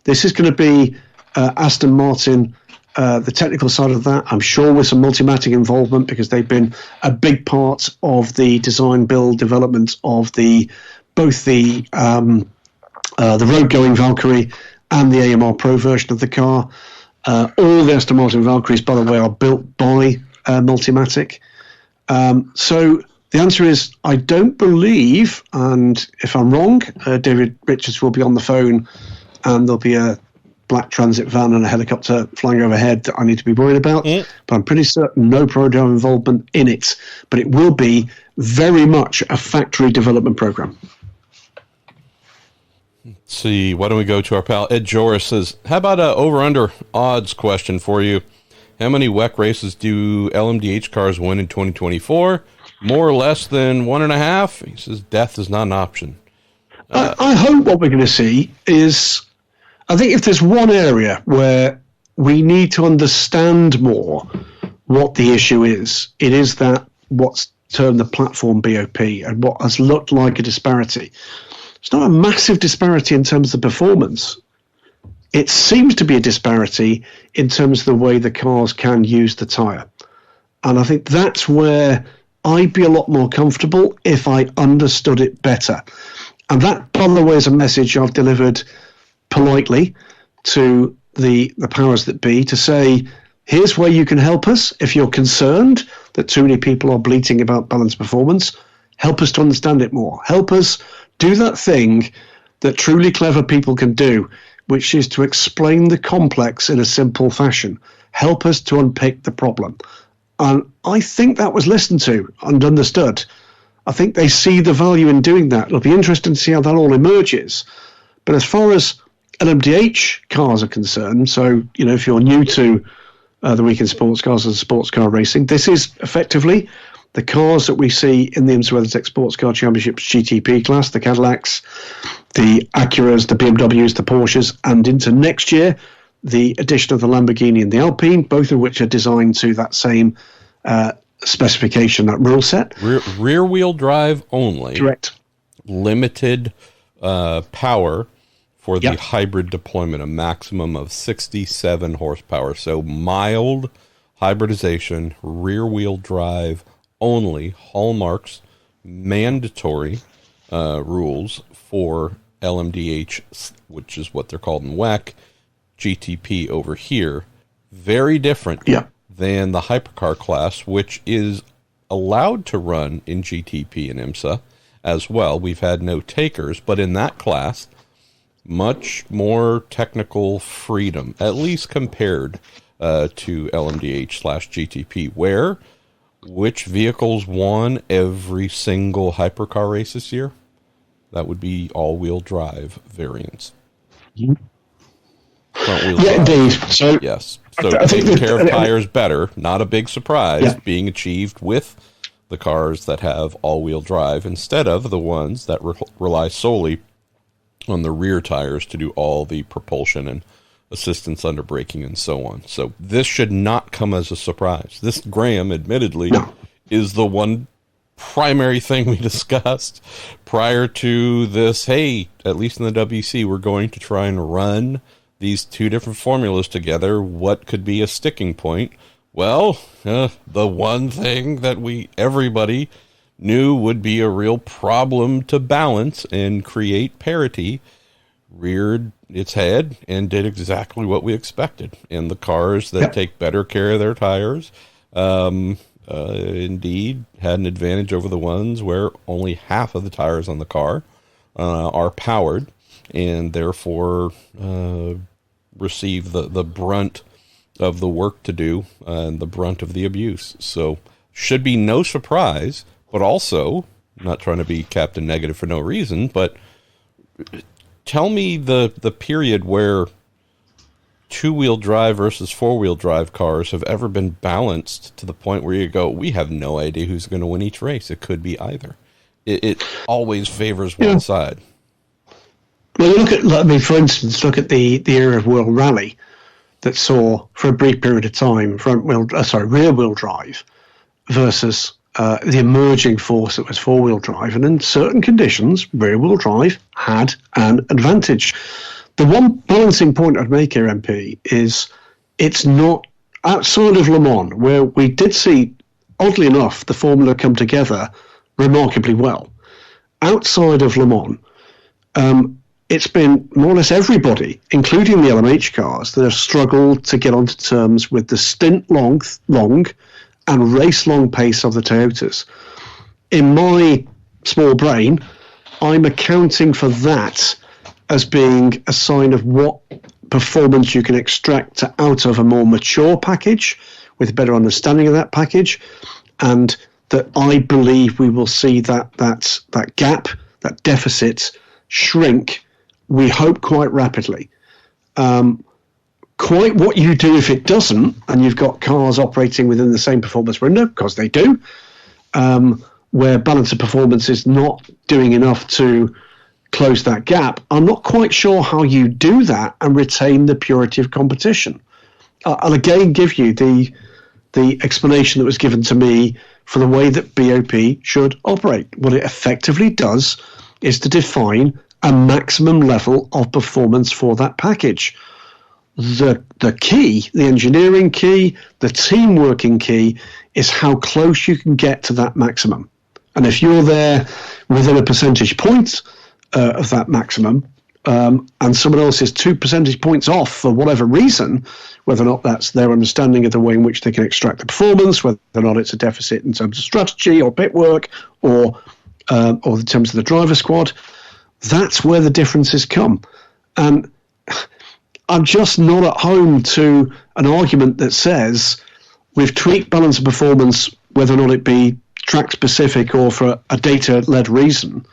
This is going to be Aston Martin, the technical side of that, I'm sure with some Multimatic involvement, because they've been a big part of the design, build, development of both the road-going Valkyrie and the AMR Pro version of the car. All the Aston Martin Valkyries, by the way, are built by Multimatic. So the answer is, I don't believe, and if I'm wrong, David Richards will be on the phone and there'll be a black transit van and a helicopter flying overhead that I need to be worried about. Yeah. But I'm pretty certain no ProDrive involvement in it. But it will be very much a factory development program. See, why don't we go to our pal Ed Joris says, how about a over-under odds question for you? How many WEC races do LMDh cars win in 2024? More or less than 1.5? He says death is not an option. I hope what we're going to see is, I think if there's one area where we need to understand more what the issue is, it is that what's termed the platform BOP and what has looked like a disparity. It's not a massive disparity in terms of performance. It seems to be a disparity in terms of the way the cars can use the tyre. And I think that's where I'd be a lot more comfortable if I understood it better. And that, by the way, is a message I've delivered politely to the powers that be to say, here's where you can help us. If you're concerned that too many people are bleating about balanced performance, help us to understand it more. Help us do that thing that truly clever people can do, which is to explain the complex in a simple fashion. Help us to unpick the problem. And I think that was listened to and understood. I think they see the value in doing that. It'll be interesting to see how that all emerges. But as far as LMDh cars are concerned, so, if you're new to the Week in Sports Cars and sports car racing, this is effectively the cars that we see in the IMSA WeatherTech Sports Car Championships GTP class, the Cadillacs, the Acuras, the BMWs, the Porsches, and into next year, the addition of the Lamborghini and the Alpine, both of which are designed to that same specification, that rule set. Rear-wheel drive only. Correct. Limited power for the hybrid deployment, a maximum of 67 horsepower. So mild hybridization, rear-wheel drive only, hallmarks, mandatory rules for LMDh, which is what they're called in WEC, GTP over here. Very different than the Hypercar class, which is allowed to run in GTP and IMSA as well. We've had no takers, but in that class, much more technical freedom, at least compared to LMDh/GTP, where which vehicles won every single Hypercar race this year? That would be all-wheel drive variants. Front-wheel drive. Indeed. So, yes. So taking care of tires better, not a big surprise, being achieved with the cars that have all-wheel drive instead of the ones that rely solely on the rear tires to do all the propulsion and assistance under braking and so on. So this should not come as a surprise. This, Graham, admittedly, is the one primary thing we discussed prior to this. Hey, at least in the WC, we're going to try and run these two different formulas together. What could be a sticking point? Well, the one thing that everybody knew would be a real problem to balance and create parity reared its head and did exactly what we expected. And the cars that take better care of their tires indeed had an advantage over the ones where only half of the tires on the car are powered and therefore receive the brunt of the work to do and the brunt of the abuse. So should be no surprise, but also not trying to be Captain Negative for no reason, but tell me the period where two-wheel drive versus four-wheel drive cars have ever been balanced to the point where you go, we have no idea who's going to win each race. It could be either. It always favors one side. Well, for instance, look at the era of World Rally that saw, for a brief period of time, rear-wheel drive versus the emerging force that was four-wheel drive. And in certain conditions, rear-wheel drive had an advantage. The one balancing point I'd make here, MP, is it's not outside of Le Mans, where we did see, oddly enough, the formula come together remarkably well. Outside of Le Mans, it's been more or less everybody, including the LMH cars, that have struggled to get onto terms with the stint long and race-long pace of the Toyotas. In my small brain, I'm accounting for that as being a sign of what performance you can extract out of a more mature package with a better understanding of that package, and that I believe we will see that gap, that deficit, shrink we hope quite rapidly. Quite what you do if it doesn't, and you've got cars operating within the same performance window, because they do, where balance of performance is not doing enough to close that gap. I'm not quite sure how you do that and retain the purity of competition. I'll again give you the explanation that was given to me for the way that BOP should operate. What it effectively does is to define a maximum level of performance for that package. The key, the engineering key, the team working key is how close you can get to that maximum. And if you're there within a percentage point of that maximum, and someone else is 2 percentage points off for whatever reason, whether or not that's their understanding of the way in which they can extract the performance, whether or not it's a deficit in terms of strategy or bit work or in terms of the driver squad, that's where the differences come. And I'm just not at home to an argument that says we've tweaked balance of performance, whether or not it be track specific or for a data-led reason,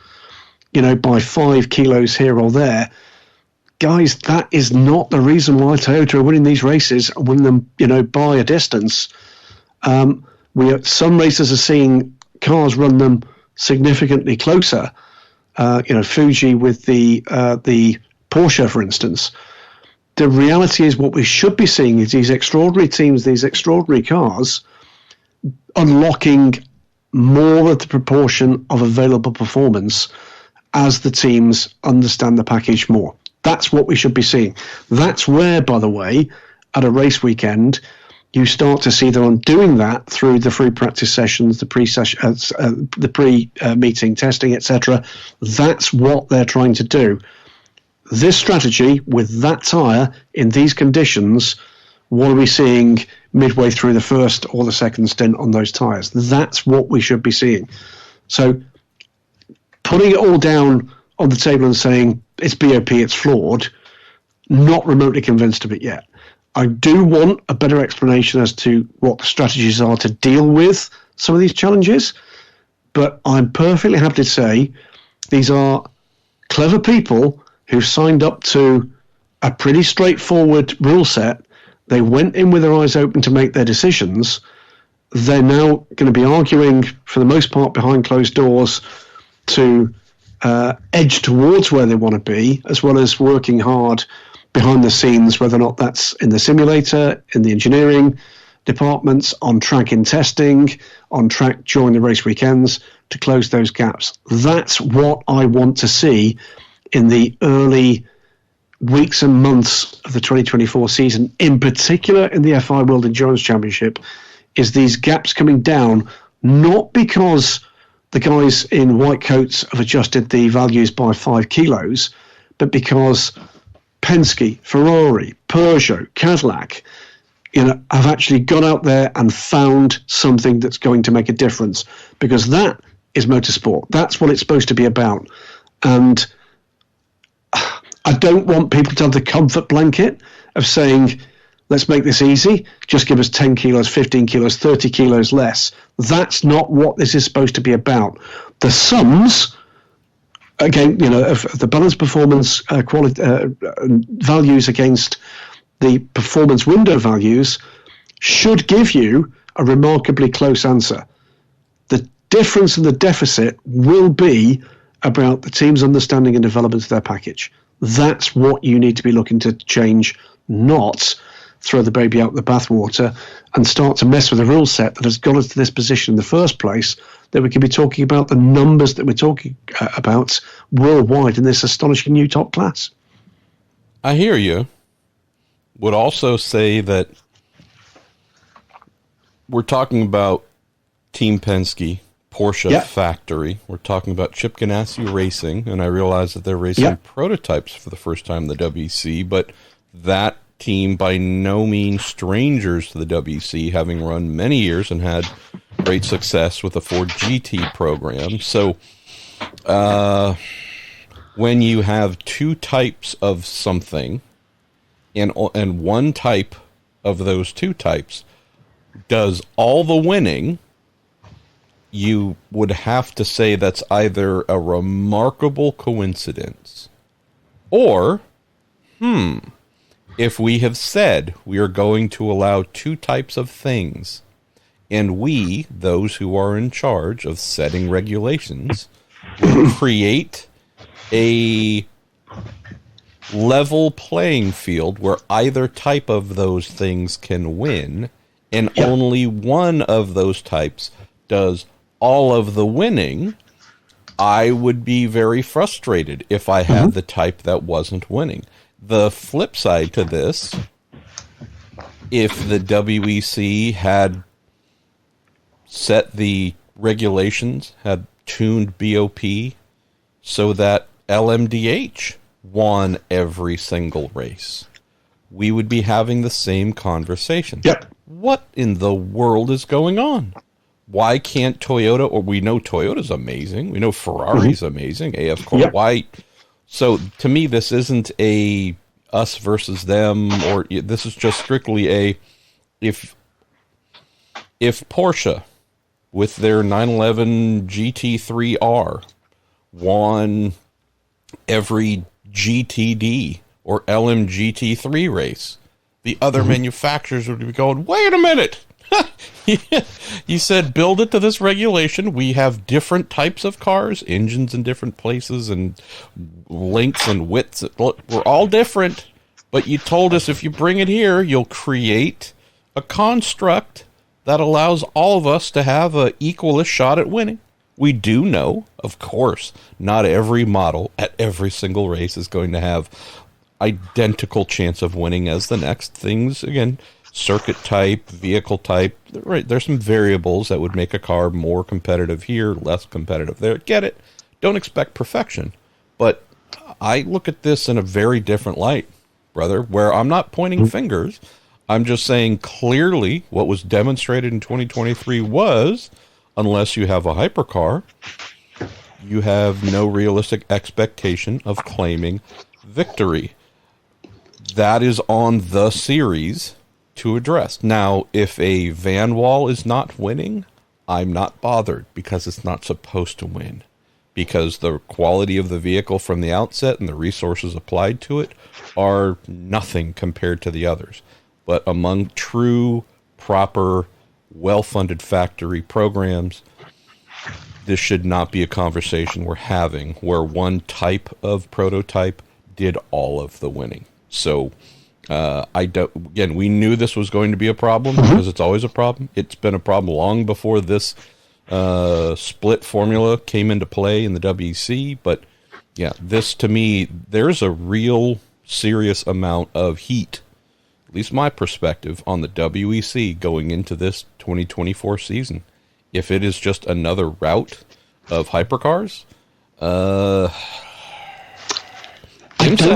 by 5 kilos here or there. Guys, that is not the reason why Toyota are winning these races and winning them, by a distance. Some racers are seeing cars run them significantly closer. Fuji with the Porsche, for instance. The reality is what we should be seeing is these extraordinary teams, these extraordinary cars, unlocking more of the proportion of available performance as the teams understand the package more. That's what we should be seeing. That's where, by the way, at a race weekend, you start to see them doing that through the free practice sessions, the pre-meeting testing, etc. That's what they're trying to do. This strategy with that tyre in these conditions, what are we seeing midway through the first or the second stint on those tyres? That's what we should be seeing. So putting it all down on the table and saying it's BOP, it's flawed, not remotely convinced of it yet. I do want a better explanation as to what the strategies are to deal with some of these challenges, but I'm perfectly happy to say these are clever people who signed up to a pretty straightforward rule set. They went in with their eyes open to make their decisions. They're now going to be arguing, for the most part, behind closed doors to edge towards where they want to be, as well as working hard behind the scenes, whether or not that's in the simulator, in the engineering departments, on track in testing, on track during the race weekends, to close those gaps. That's what I want to see in the early weeks and months of the 2024 season, in particular in the FI World Endurance Championship, is these gaps coming down, not because the guys in white coats have adjusted the values by 5 kilos, but because Penske, Ferrari, Peugeot, Cadillac, have actually gone out there and found something that's going to make a difference, because that is motorsport. That's what it's supposed to be about. And I don't want people to have the comfort blanket of saying, let's make this easy, just give us 10 kilos, 15 kilos, 30 kilos less. That's not what this is supposed to be about. The sums, again, of the balance performance values against the performance window values should give you a remarkably close answer. The difference in the deficit will be about the team's understanding and development of their package. That's what you need to be looking to change, not throw the baby out the bathwater and start to mess with a rule set that has got us to this position in the first place, that we can be talking about the numbers that we're talking about worldwide in this astonishing new top class. I hear you. Would also say that we're talking about Team Penske, Porsche factory. We're talking about Chip Ganassi Racing, and I realize that they're racing prototypes for the first time in the WC, but that team by no means strangers to the WC, having run many years and had great success with the Ford GT program. So when you have two types of something and one type of those two types does all the winning, you would have to say that's either a remarkable coincidence Or, if we have said we are going to allow two types of things, and we, those who are in charge of setting regulations, will create a level playing field where either type of those things can win, and only one of those types does all of the winning, I would be very frustrated if I had the type that wasn't winning. The flip side to this, if the WEC had set the regulations, had tuned BOP so that LMDh won every single race, we would be having the same conversation. Yep. What in the world is going on? Why can't Toyota, or we know Toyota's amazing, we know Ferrari's amazing, AF Corp, why? So to me, this isn't a us versus them, or this is just strictly a, if Porsche with their 911 GT3R won every GTD or LMGT3 race, the other manufacturers would be going, wait a minute. You said build it to this regulation. We have different types of cars, engines in different places, and lengths and widths. Look, we're all different, but you told us if you bring it here, you'll create a construct that allows all of us to have an equalist shot at winning. We do know, of course, not every model at every single race is going to have identical chance of winning as the next. Things, again, circuit type, vehicle type, right? There's some variables that would make a car more competitive here, less competitive there. Get it? Don't expect perfection. But I look at this in a very different light, brother, where I'm not pointing fingers. I'm just saying clearly what was demonstrated in 2023 was, unless you have a hypercar, you have no realistic expectation of claiming victory. That is on the series to address. Now, if a van wall is not winning, I'm not bothered because it's not supposed to win. Because the quality of the vehicle from the outset and the resources applied to it are nothing compared to the others. But among true, proper, well-funded factory programs, this should not be a conversation we're having where one type of prototype did all of the winning. So, again, we knew this was going to be a problem because it's always a problem. It's been a problem long before this split formula came into play in the WEC. But yeah, this to me, there's a real serious amount of heat, at least my perspective, on the WEC going into this 2024 season. If it is just another route of hypercars, IMSA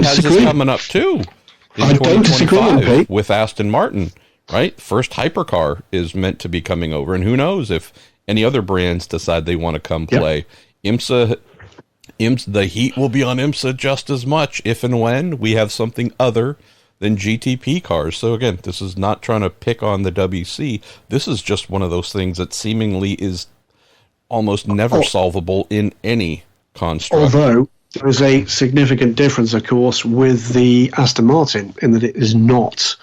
has this coming up too in 2025 with Aston Martin, right? First hypercar is meant to be coming over, and who knows if any other brands decide they want to come play. IMSA, the heat will be on IMSA just as much if and when we have something other than GTP cars. So again, this is not trying to pick on the WC. This is just one of those things that seemingly is almost never solvable in any construct. Although there is a significant difference, of course, with the Aston Martin in that it is not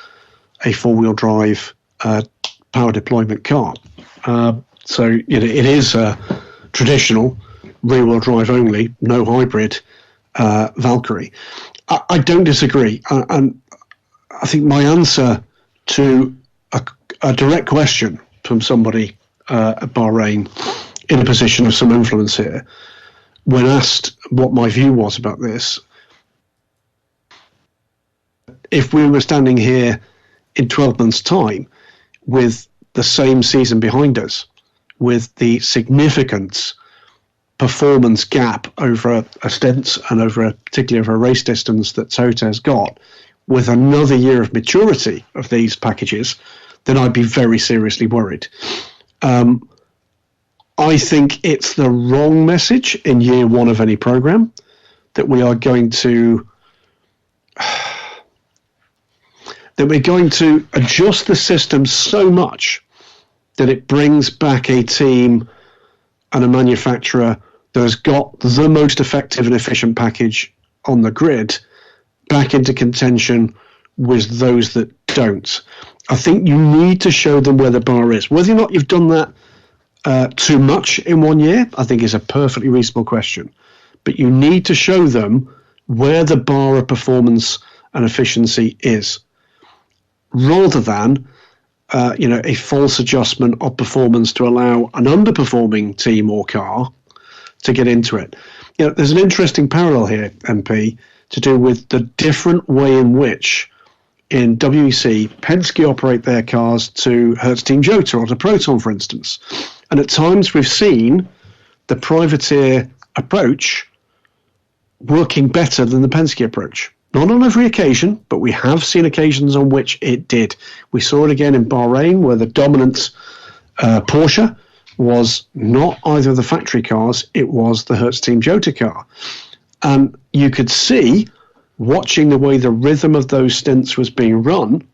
a four-wheel drive power deployment car. So it is a traditional rear-wheel drive only, no hybrid Valkyrie. I don't disagree. And I think my answer to a direct question from somebody at Bahrain in a position of some influence here, when asked what my view was about this, if we were standing here in 12 months' time with the same season behind us, with the significant performance gap over a stint and particularly over a race distance that Toyota has got, with another year of maturity of these packages, then I'd be very seriously worried. I think it's the wrong message in year one of any program that we are going to adjust the system so much that it brings back a team and a manufacturer that has got the most effective and efficient package on the grid, back into contention with those that don't. I think you need to show them where the bar is. Whether or not you've done that too much in 1 year, I think is a perfectly reasonable question. But you need to show them where the bar of performance and efficiency is, rather than a false adjustment of performance to allow an underperforming team or car to get into it. There's an interesting parallel here, MP, to do with the different way in which in WEC, Penske operate their cars to Hertz Team Jota or to Proton, for instance. And at times we've seen the privateer approach working better than the Penske approach. Not on every occasion, but we have seen occasions on which it did. We saw it again in Bahrain, where the dominant Porsche was not either of the factory cars, it was the Hertz Team Jota car. And you could see, watching the way the rhythm of those stints was being run,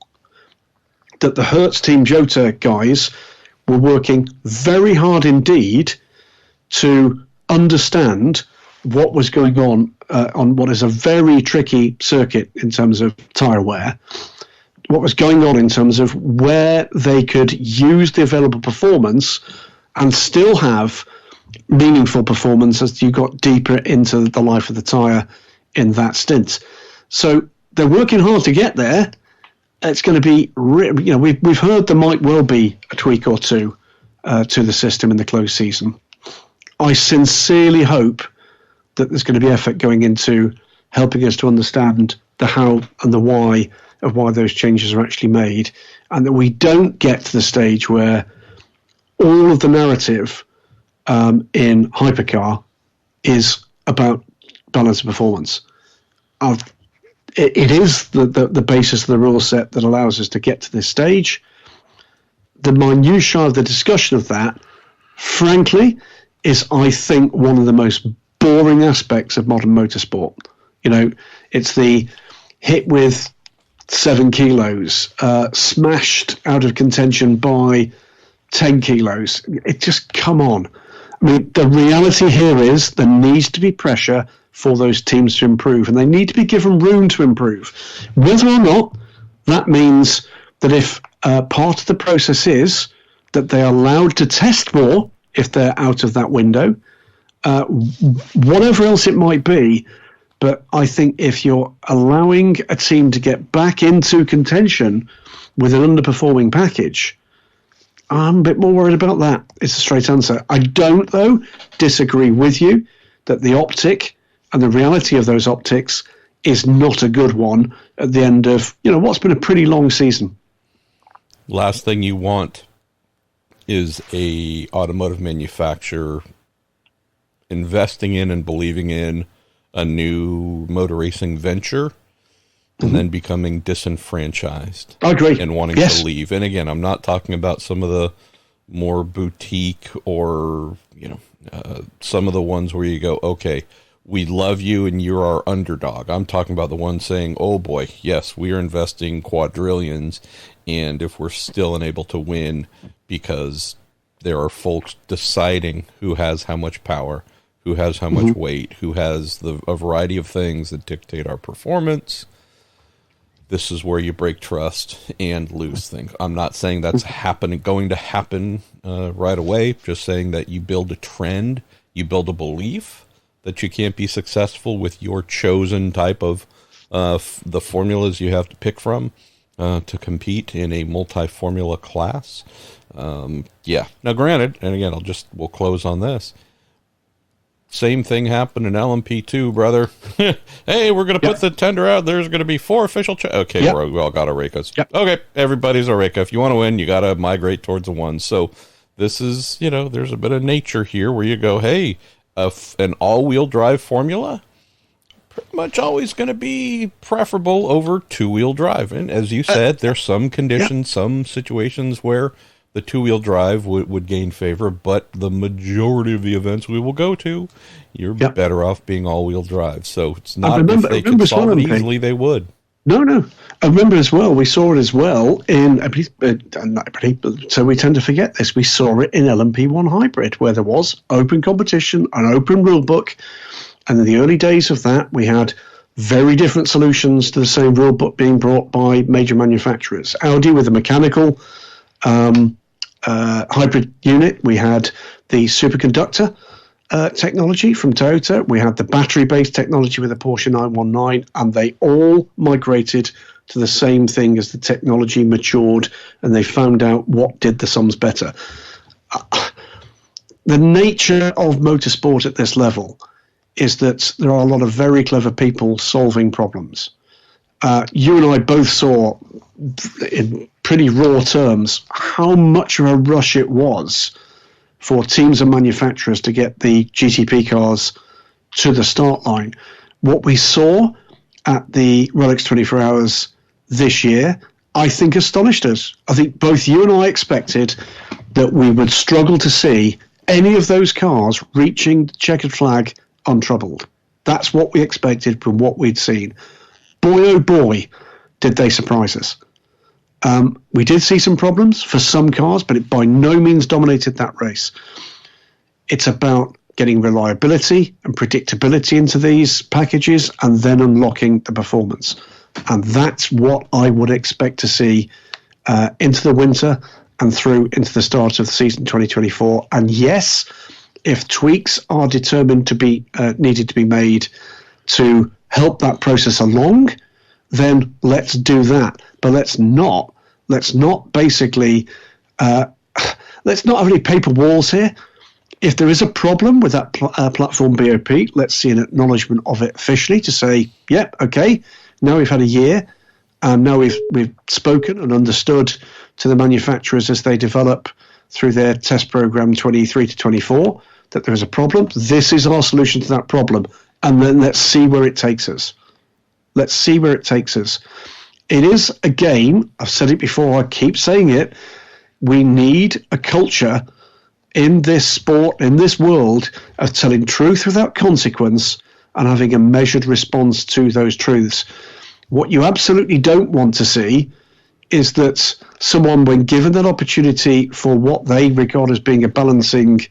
that the Hertz Team Jota guys were working very hard indeed to understand what was going on what is a very tricky circuit in terms of tyre wear, what was going on in terms of where they could use the available performance and still have meaningful performance as you got deeper into the life of the tyre in that stint. So they're working hard to get there. It's going to be, we've heard there might well be a tweak or two to the system in the closed season. I sincerely hope that there's going to be effort going into helping us to understand the how and the why of why those changes are actually made, and that we don't get to the stage where all of the narrative in Hypercar is about balance of performance. It is the basis of the rule set that allows us to get to this stage. The minutiae of the discussion of that, frankly, is, I think, one of the most boring aspects of modern motorsport. It's the hit with 7 kilos, smashed out of contention by 10 kilos. It just, come on. I mean, the reality here is there needs to be pressure for those teams to improve, and they need to be given room to improve. Whether or not that means that if part of the process is that they are allowed to test more if they're out of that window, whatever else it might be. But I think if you're allowing a team to get back into contention with an underperforming package, I'm a bit more worried about that. It's a straight answer. I don't, though, disagree with you that the optic and the reality of those optics is not a good one at the end of, what's been a pretty long season. Last thing you want is a automotive manufacturer investing in and believing in a new motor racing venture and then becoming disenfranchised. I agree. And wanting to leave. And again, I'm not talking about some of the more boutique or, some of the ones where you go, okay, we love you and you're our underdog. I'm talking about the ones saying, oh boy, yes, we are investing quadrillions, and if we're still unable to win because there are folks deciding who has how much power, who has how much weight, who has a variety of things that dictate our performance, this is where you break trust and lose things. I'm not saying that's going to happen right away, just saying that you build a trend, you build a belief that you can't be successful with your chosen type of the formulas you have to pick from to compete in a multi-formula class. Now granted, and again, we'll close on this. Same thing happened in LMP2, brother. Hey, we're going to put the tender out. There's going to be 4 official. Okay, we all got Orekas. Okay, everybody's Oreca. If you want to win, you got to migrate towards the one. So this is, there's a bit of nature here where you go, hey, an all-wheel drive formula, pretty much always going to be preferable over two-wheel drive. And as you said, there's some conditions, some situations where the two-wheel drive would gain favor, but the majority of the events we will go to, you're better off being all-wheel drive. So it's not if they could solve it easily, they would. No. I remember as well, we saw it as well in, so we tend to forget this, we saw it in LMP1 Hybrid, where there was open competition, an open rule book, and in the early days of that, we had very different solutions to the same rule book being brought by major manufacturers. Audi with the mechanical hybrid unit. We had the superconductor technology from Toyota. We had the battery-based technology with the Porsche 919, and they all migrated to the same thing as the technology matured and they found out what did the sums better. The nature of motorsport at this level is that there are a lot of very clever people solving problems. You and I both saw, in pretty raw terms, how much of a rush it was for teams and manufacturers to get the GTP cars to the start line. What we saw at the Rolex 24 Hours this year, I think astonished us. I think both you and I expected that we would struggle to see any of those cars reaching the checkered flag untroubled. That's what we expected from what we'd seen. Boy, oh boy, did they surprise us. We did see some problems for some cars, but it by no means dominated that race. It's about getting reliability and predictability into these packages and then unlocking the performance. And that's what I would expect to see into the winter and through into the start of the season 2024. And yes, if tweaks are determined to be needed to be made to help that process along, then let's do that. But let's not basically let's not have any paper walls here. If there is a problem with that platform BOP, let's see an acknowledgement of it officially to say, yep, okay, now we've had a year, and now we've spoken and understood to the manufacturers as they develop through their test program 23 to 24 that there is a problem. This is our solution to that problem, and then let's see where it takes us. Let's see where it takes us. It is a game. I've said it before. I keep saying it. We need a culture in this sport, in this world, of telling truth without consequence and having a measured response to those truths. What you absolutely don't want to see is that someone, when given that opportunity for what they regard as being a balancing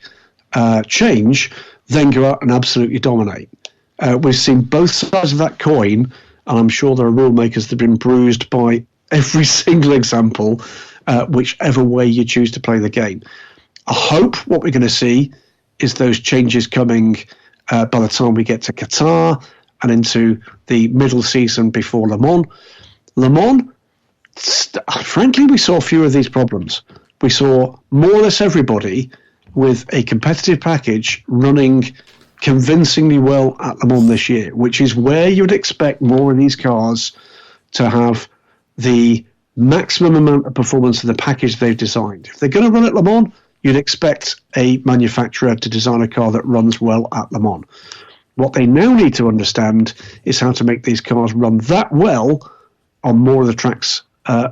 change, then go out and absolutely dominate. We've seen both sides of that coin, and I'm sure there are rule makers that have been bruised by every single example, whichever way you choose to play the game. I hope what we're going to see is those changes coming by the time we get to Qatar and into the middle season before Le Mans. Le Mans, frankly, we saw fewer of these problems. We saw more or less everybody with a competitive package running convincingly well at Le Mans this year, which is where you'd expect more of these cars to have the maximum amount of performance of the package they've designed. If they're going to run at Le Mans, you'd expect a manufacturer to design a car that runs well at Le Mans. What they now need to understand is how to make these cars run that well on more of the tracks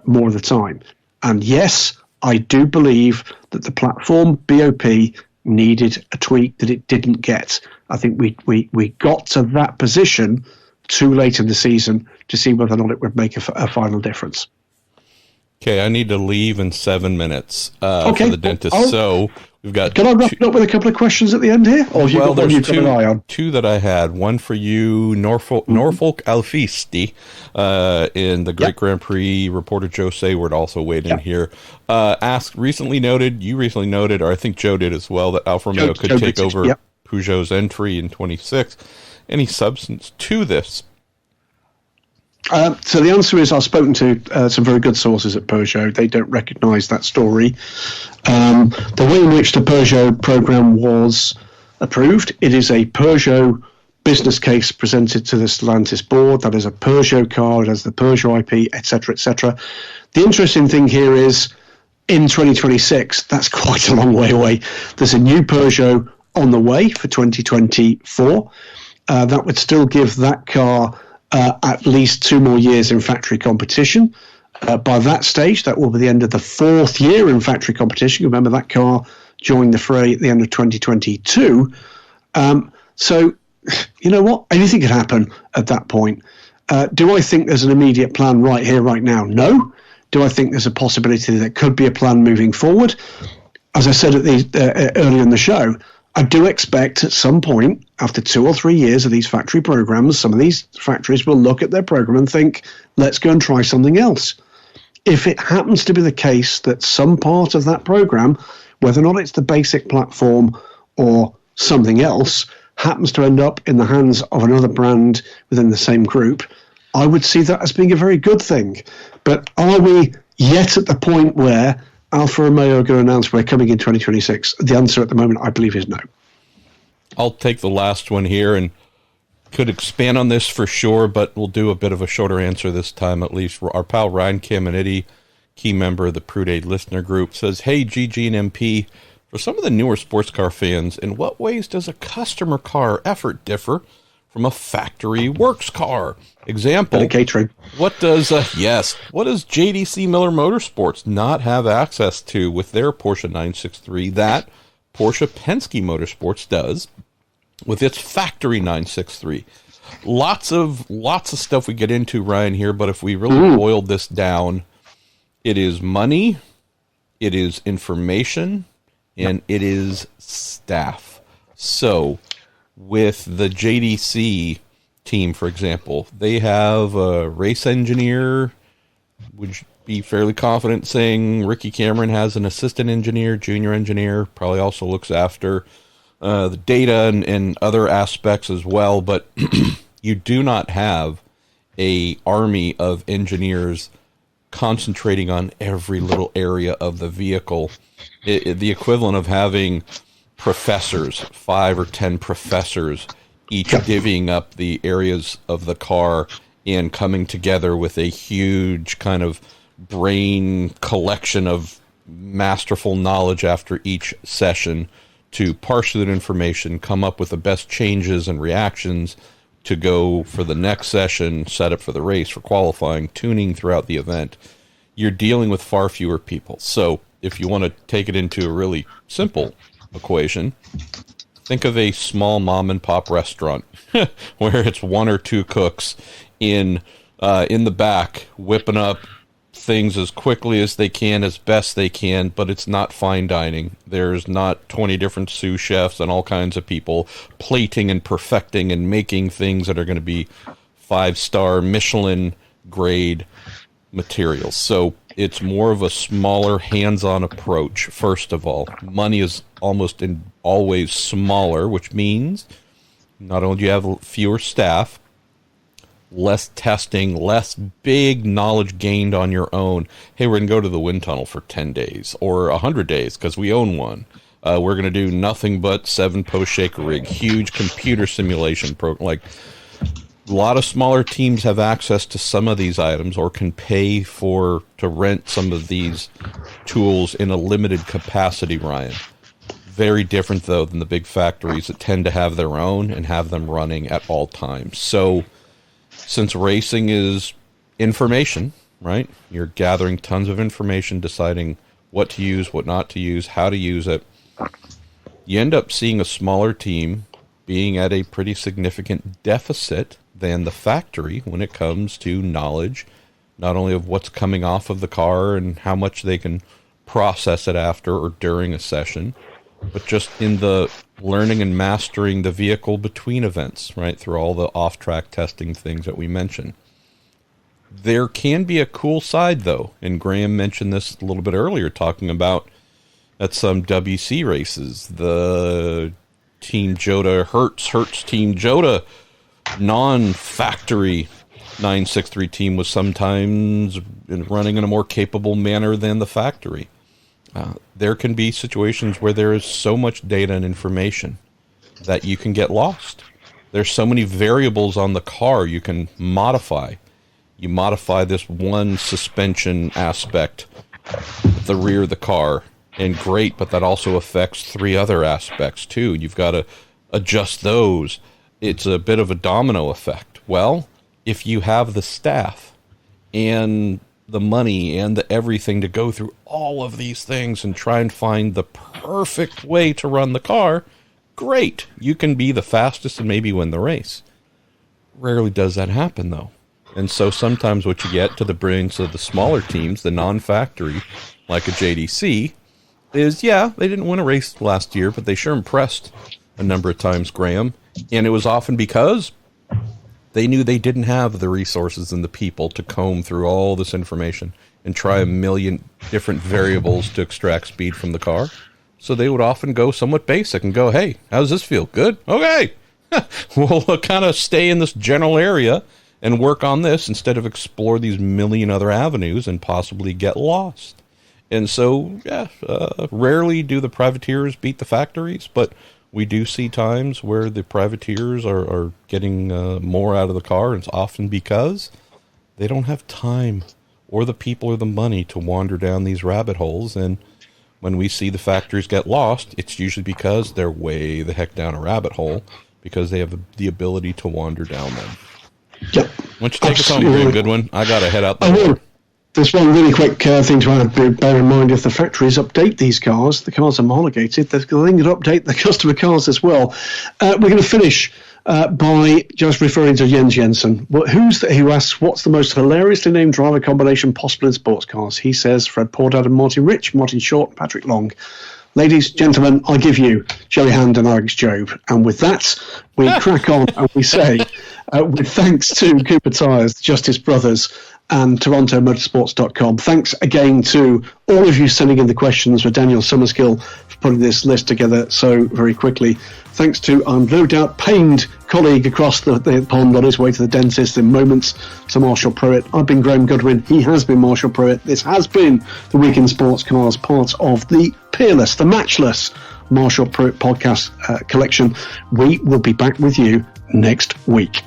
more of the time. And yes, I do believe that the platform BOP needed a tweak that it didn't get. I think we got to that position too late in the season to see whether or not it would make a final difference. Okay, I need to leave in 7 minutes for the dentist. So we've got. Can I wrap it up with a couple of questions at the end here? Or have you got one you've got an eye on? Two that I had. One for you, Norfolk Alfisti, in the Great Grand Prix. Reporter Joe Sayward also weighed in here. You recently noted, or I think Joe did as well, that Alfa Romeo could take over Peugeot's entry in 26. Any substance to this? So the answer is I've spoken to some very good sources at Peugeot. They don't recognise that story. The way in which the Peugeot programme was approved, it is a Peugeot business case presented to the Stellantis board. That is a Peugeot car. It has the Peugeot IP, etc., etc. The interesting thing here is in 2026, that's quite a long way away. There's a new Peugeot on the way for 2024. That would still give that car at least 2 more years in factory competition. By that stage, that will be the end of the 4th year in factory competition. Remember, that car joined the fray at the end of 2022. So, you know what? Anything could happen at that point. Do I think there's an immediate plan right here, right now? No. Do I think there's a possibility that could be a plan moving forward? As I said at earlier in the show, I do expect at some point after 2 or 3 years of these factory programs, some of these factories will look at their program and think, let's go and try something else. If it happens to be the case that some part of that program, whether or not it's the basic platform or something else, happens to end up in the hands of another brand within the same group, I would see that as being a very good thing. But are we yet at the point where Alfa Romeo are going to announce we're coming in 2026? The answer at the moment, I believe, is no. I'll take the last one here and could expand on this for sure, but we'll do a bit of a shorter answer this time at least. Our pal Ryan Caminiti, key member of the Pruett listener group, says, hey, GG and MP, for some of the newer sports car fans, in what ways does a customer car effort differ from a factory works car? Example, catering. What does JDC Miller Motorsports not have access to with their Porsche 963 that Porsche Penske Motorsports does with its factory 963? Lots of stuff we get into, Ryan, here, but if we really boiled this down, it is money, it is information, and it is staff. So with the JDC team, for example, they have a race engineer. Would you be fairly confident saying Ricky Cameron has an assistant engineer, junior engineer, probably also looks after the data and other aspects as well, but you do not have a army of engineers concentrating on every little area of the vehicle. The equivalent of having professors, 5 or 10 professors, each divvying up the areas of the car and coming together with a huge kind of brain collection of masterful knowledge after each session to parse through that information, come up with the best changes and reactions to go for the next session, set up for the race, for qualifying, tuning throughout the event. You're dealing with far fewer people. So if you want to take it into a really simple equation, think of a small mom and pop restaurant where it's 1 or 2 cooks in the back whipping up things as quickly as they can, as best they can, but it's not fine dining. There's not 20 different sous chefs and all kinds of people plating and perfecting and making things that are going to be 5-star Michelin grade materials. So it's more of a smaller hands-on approach. First of all, money is almost always smaller, which means not only do you have fewer staff, less testing, less big knowledge gained on your own. Hey, we're going to go to the wind tunnel for 10 days or 100 days because we own one. We're going to do nothing but 7-post shaker rig, huge computer simulation program. Like, a lot of smaller teams have access to some of these items or can pay to rent some of these tools in a limited capacity, Ryan. Very different, though, than the big factories that tend to have their own and have them running at all times. So since racing is information, right? You're gathering tons of information, deciding what to use, what not to use, how to use it. You end up seeing a smaller team being at a pretty significant deficit than the factory when it comes to knowledge, not only of what's coming off of the car and how much they can process it after or during a session, but just in the learning and mastering the vehicle between events, right, through all the off-track testing things that we mentioned. There can be a cool side, though, and Graham mentioned this a little bit earlier, talking about at some WC races, the Team Jota, Hertz Team Jota non-factory 963 team was sometimes running in a more capable manner than the factory. There can be situations where there is so much data and information that you can get lost. There's so many variables on the car you can modify. You modify this one suspension aspect at the rear of the car, and great, but that also affects 3 other aspects too. You've got to adjust those. It's a bit of a domino effect. Well, if you have the staff and the money and the everything to go through all of these things and try and find the perfect way to run the car, great. You can be the fastest and maybe win the race. Rarely does that happen, though. And so sometimes what you get to the brilliance of the smaller teams, the non-factory, like a JDC, is, yeah, they didn't win a race last year, but they sure impressed a number of times, Graham. And it was often because they knew they didn't have the resources and the people to comb through all this information and try a million different variables to extract speed from the car. So they would often go somewhat basic and go, hey, how does this feel? Good? Okay. We'll kind of stay in this general area and work on this instead of explore these million other avenues and possibly get lost. And so, rarely do the privateers beat the factories, but we do see times where the privateers are getting more out of the car, and it's often because they don't have time or the people or the money to wander down these rabbit holes. And when we see the factories get lost, it's usually because they're way the heck down a rabbit hole because they have the ability to wander down them. Yep. Why don't you take us home, Goodwin? I got to head out the door. There's one really quick thing to add. Bear in mind, if the factories update these cars, the cars are homologated, they're going to update the customer cars as well. We're going to finish by just referring to Jens Jensen, who asks, what's the most hilariously named driver combination possible in sports cars? He says Fred Pordad and Martin Rich, Martin Short, Patrick Long. Ladies, gentlemen, I give you Joey Hand and Alex Job. And with that, we crack on and we say, with thanks to Cooper Tyres, Justice Brothers, and TorontoMotorsports.com. Thanks again to all of you sending in the questions, for Daniel Summerskill for putting this list together so very quickly. Thanks to, I'm no doubt, pained colleague across the pond on his way to the dentist in moments, to Marshall Pruett. I've been Graham Goodwin. He has been Marshall Pruett. This has been the Week in Sports Cars, part of the peerless, the matchless Marshall Pruett podcast collection. We will be back with you next week.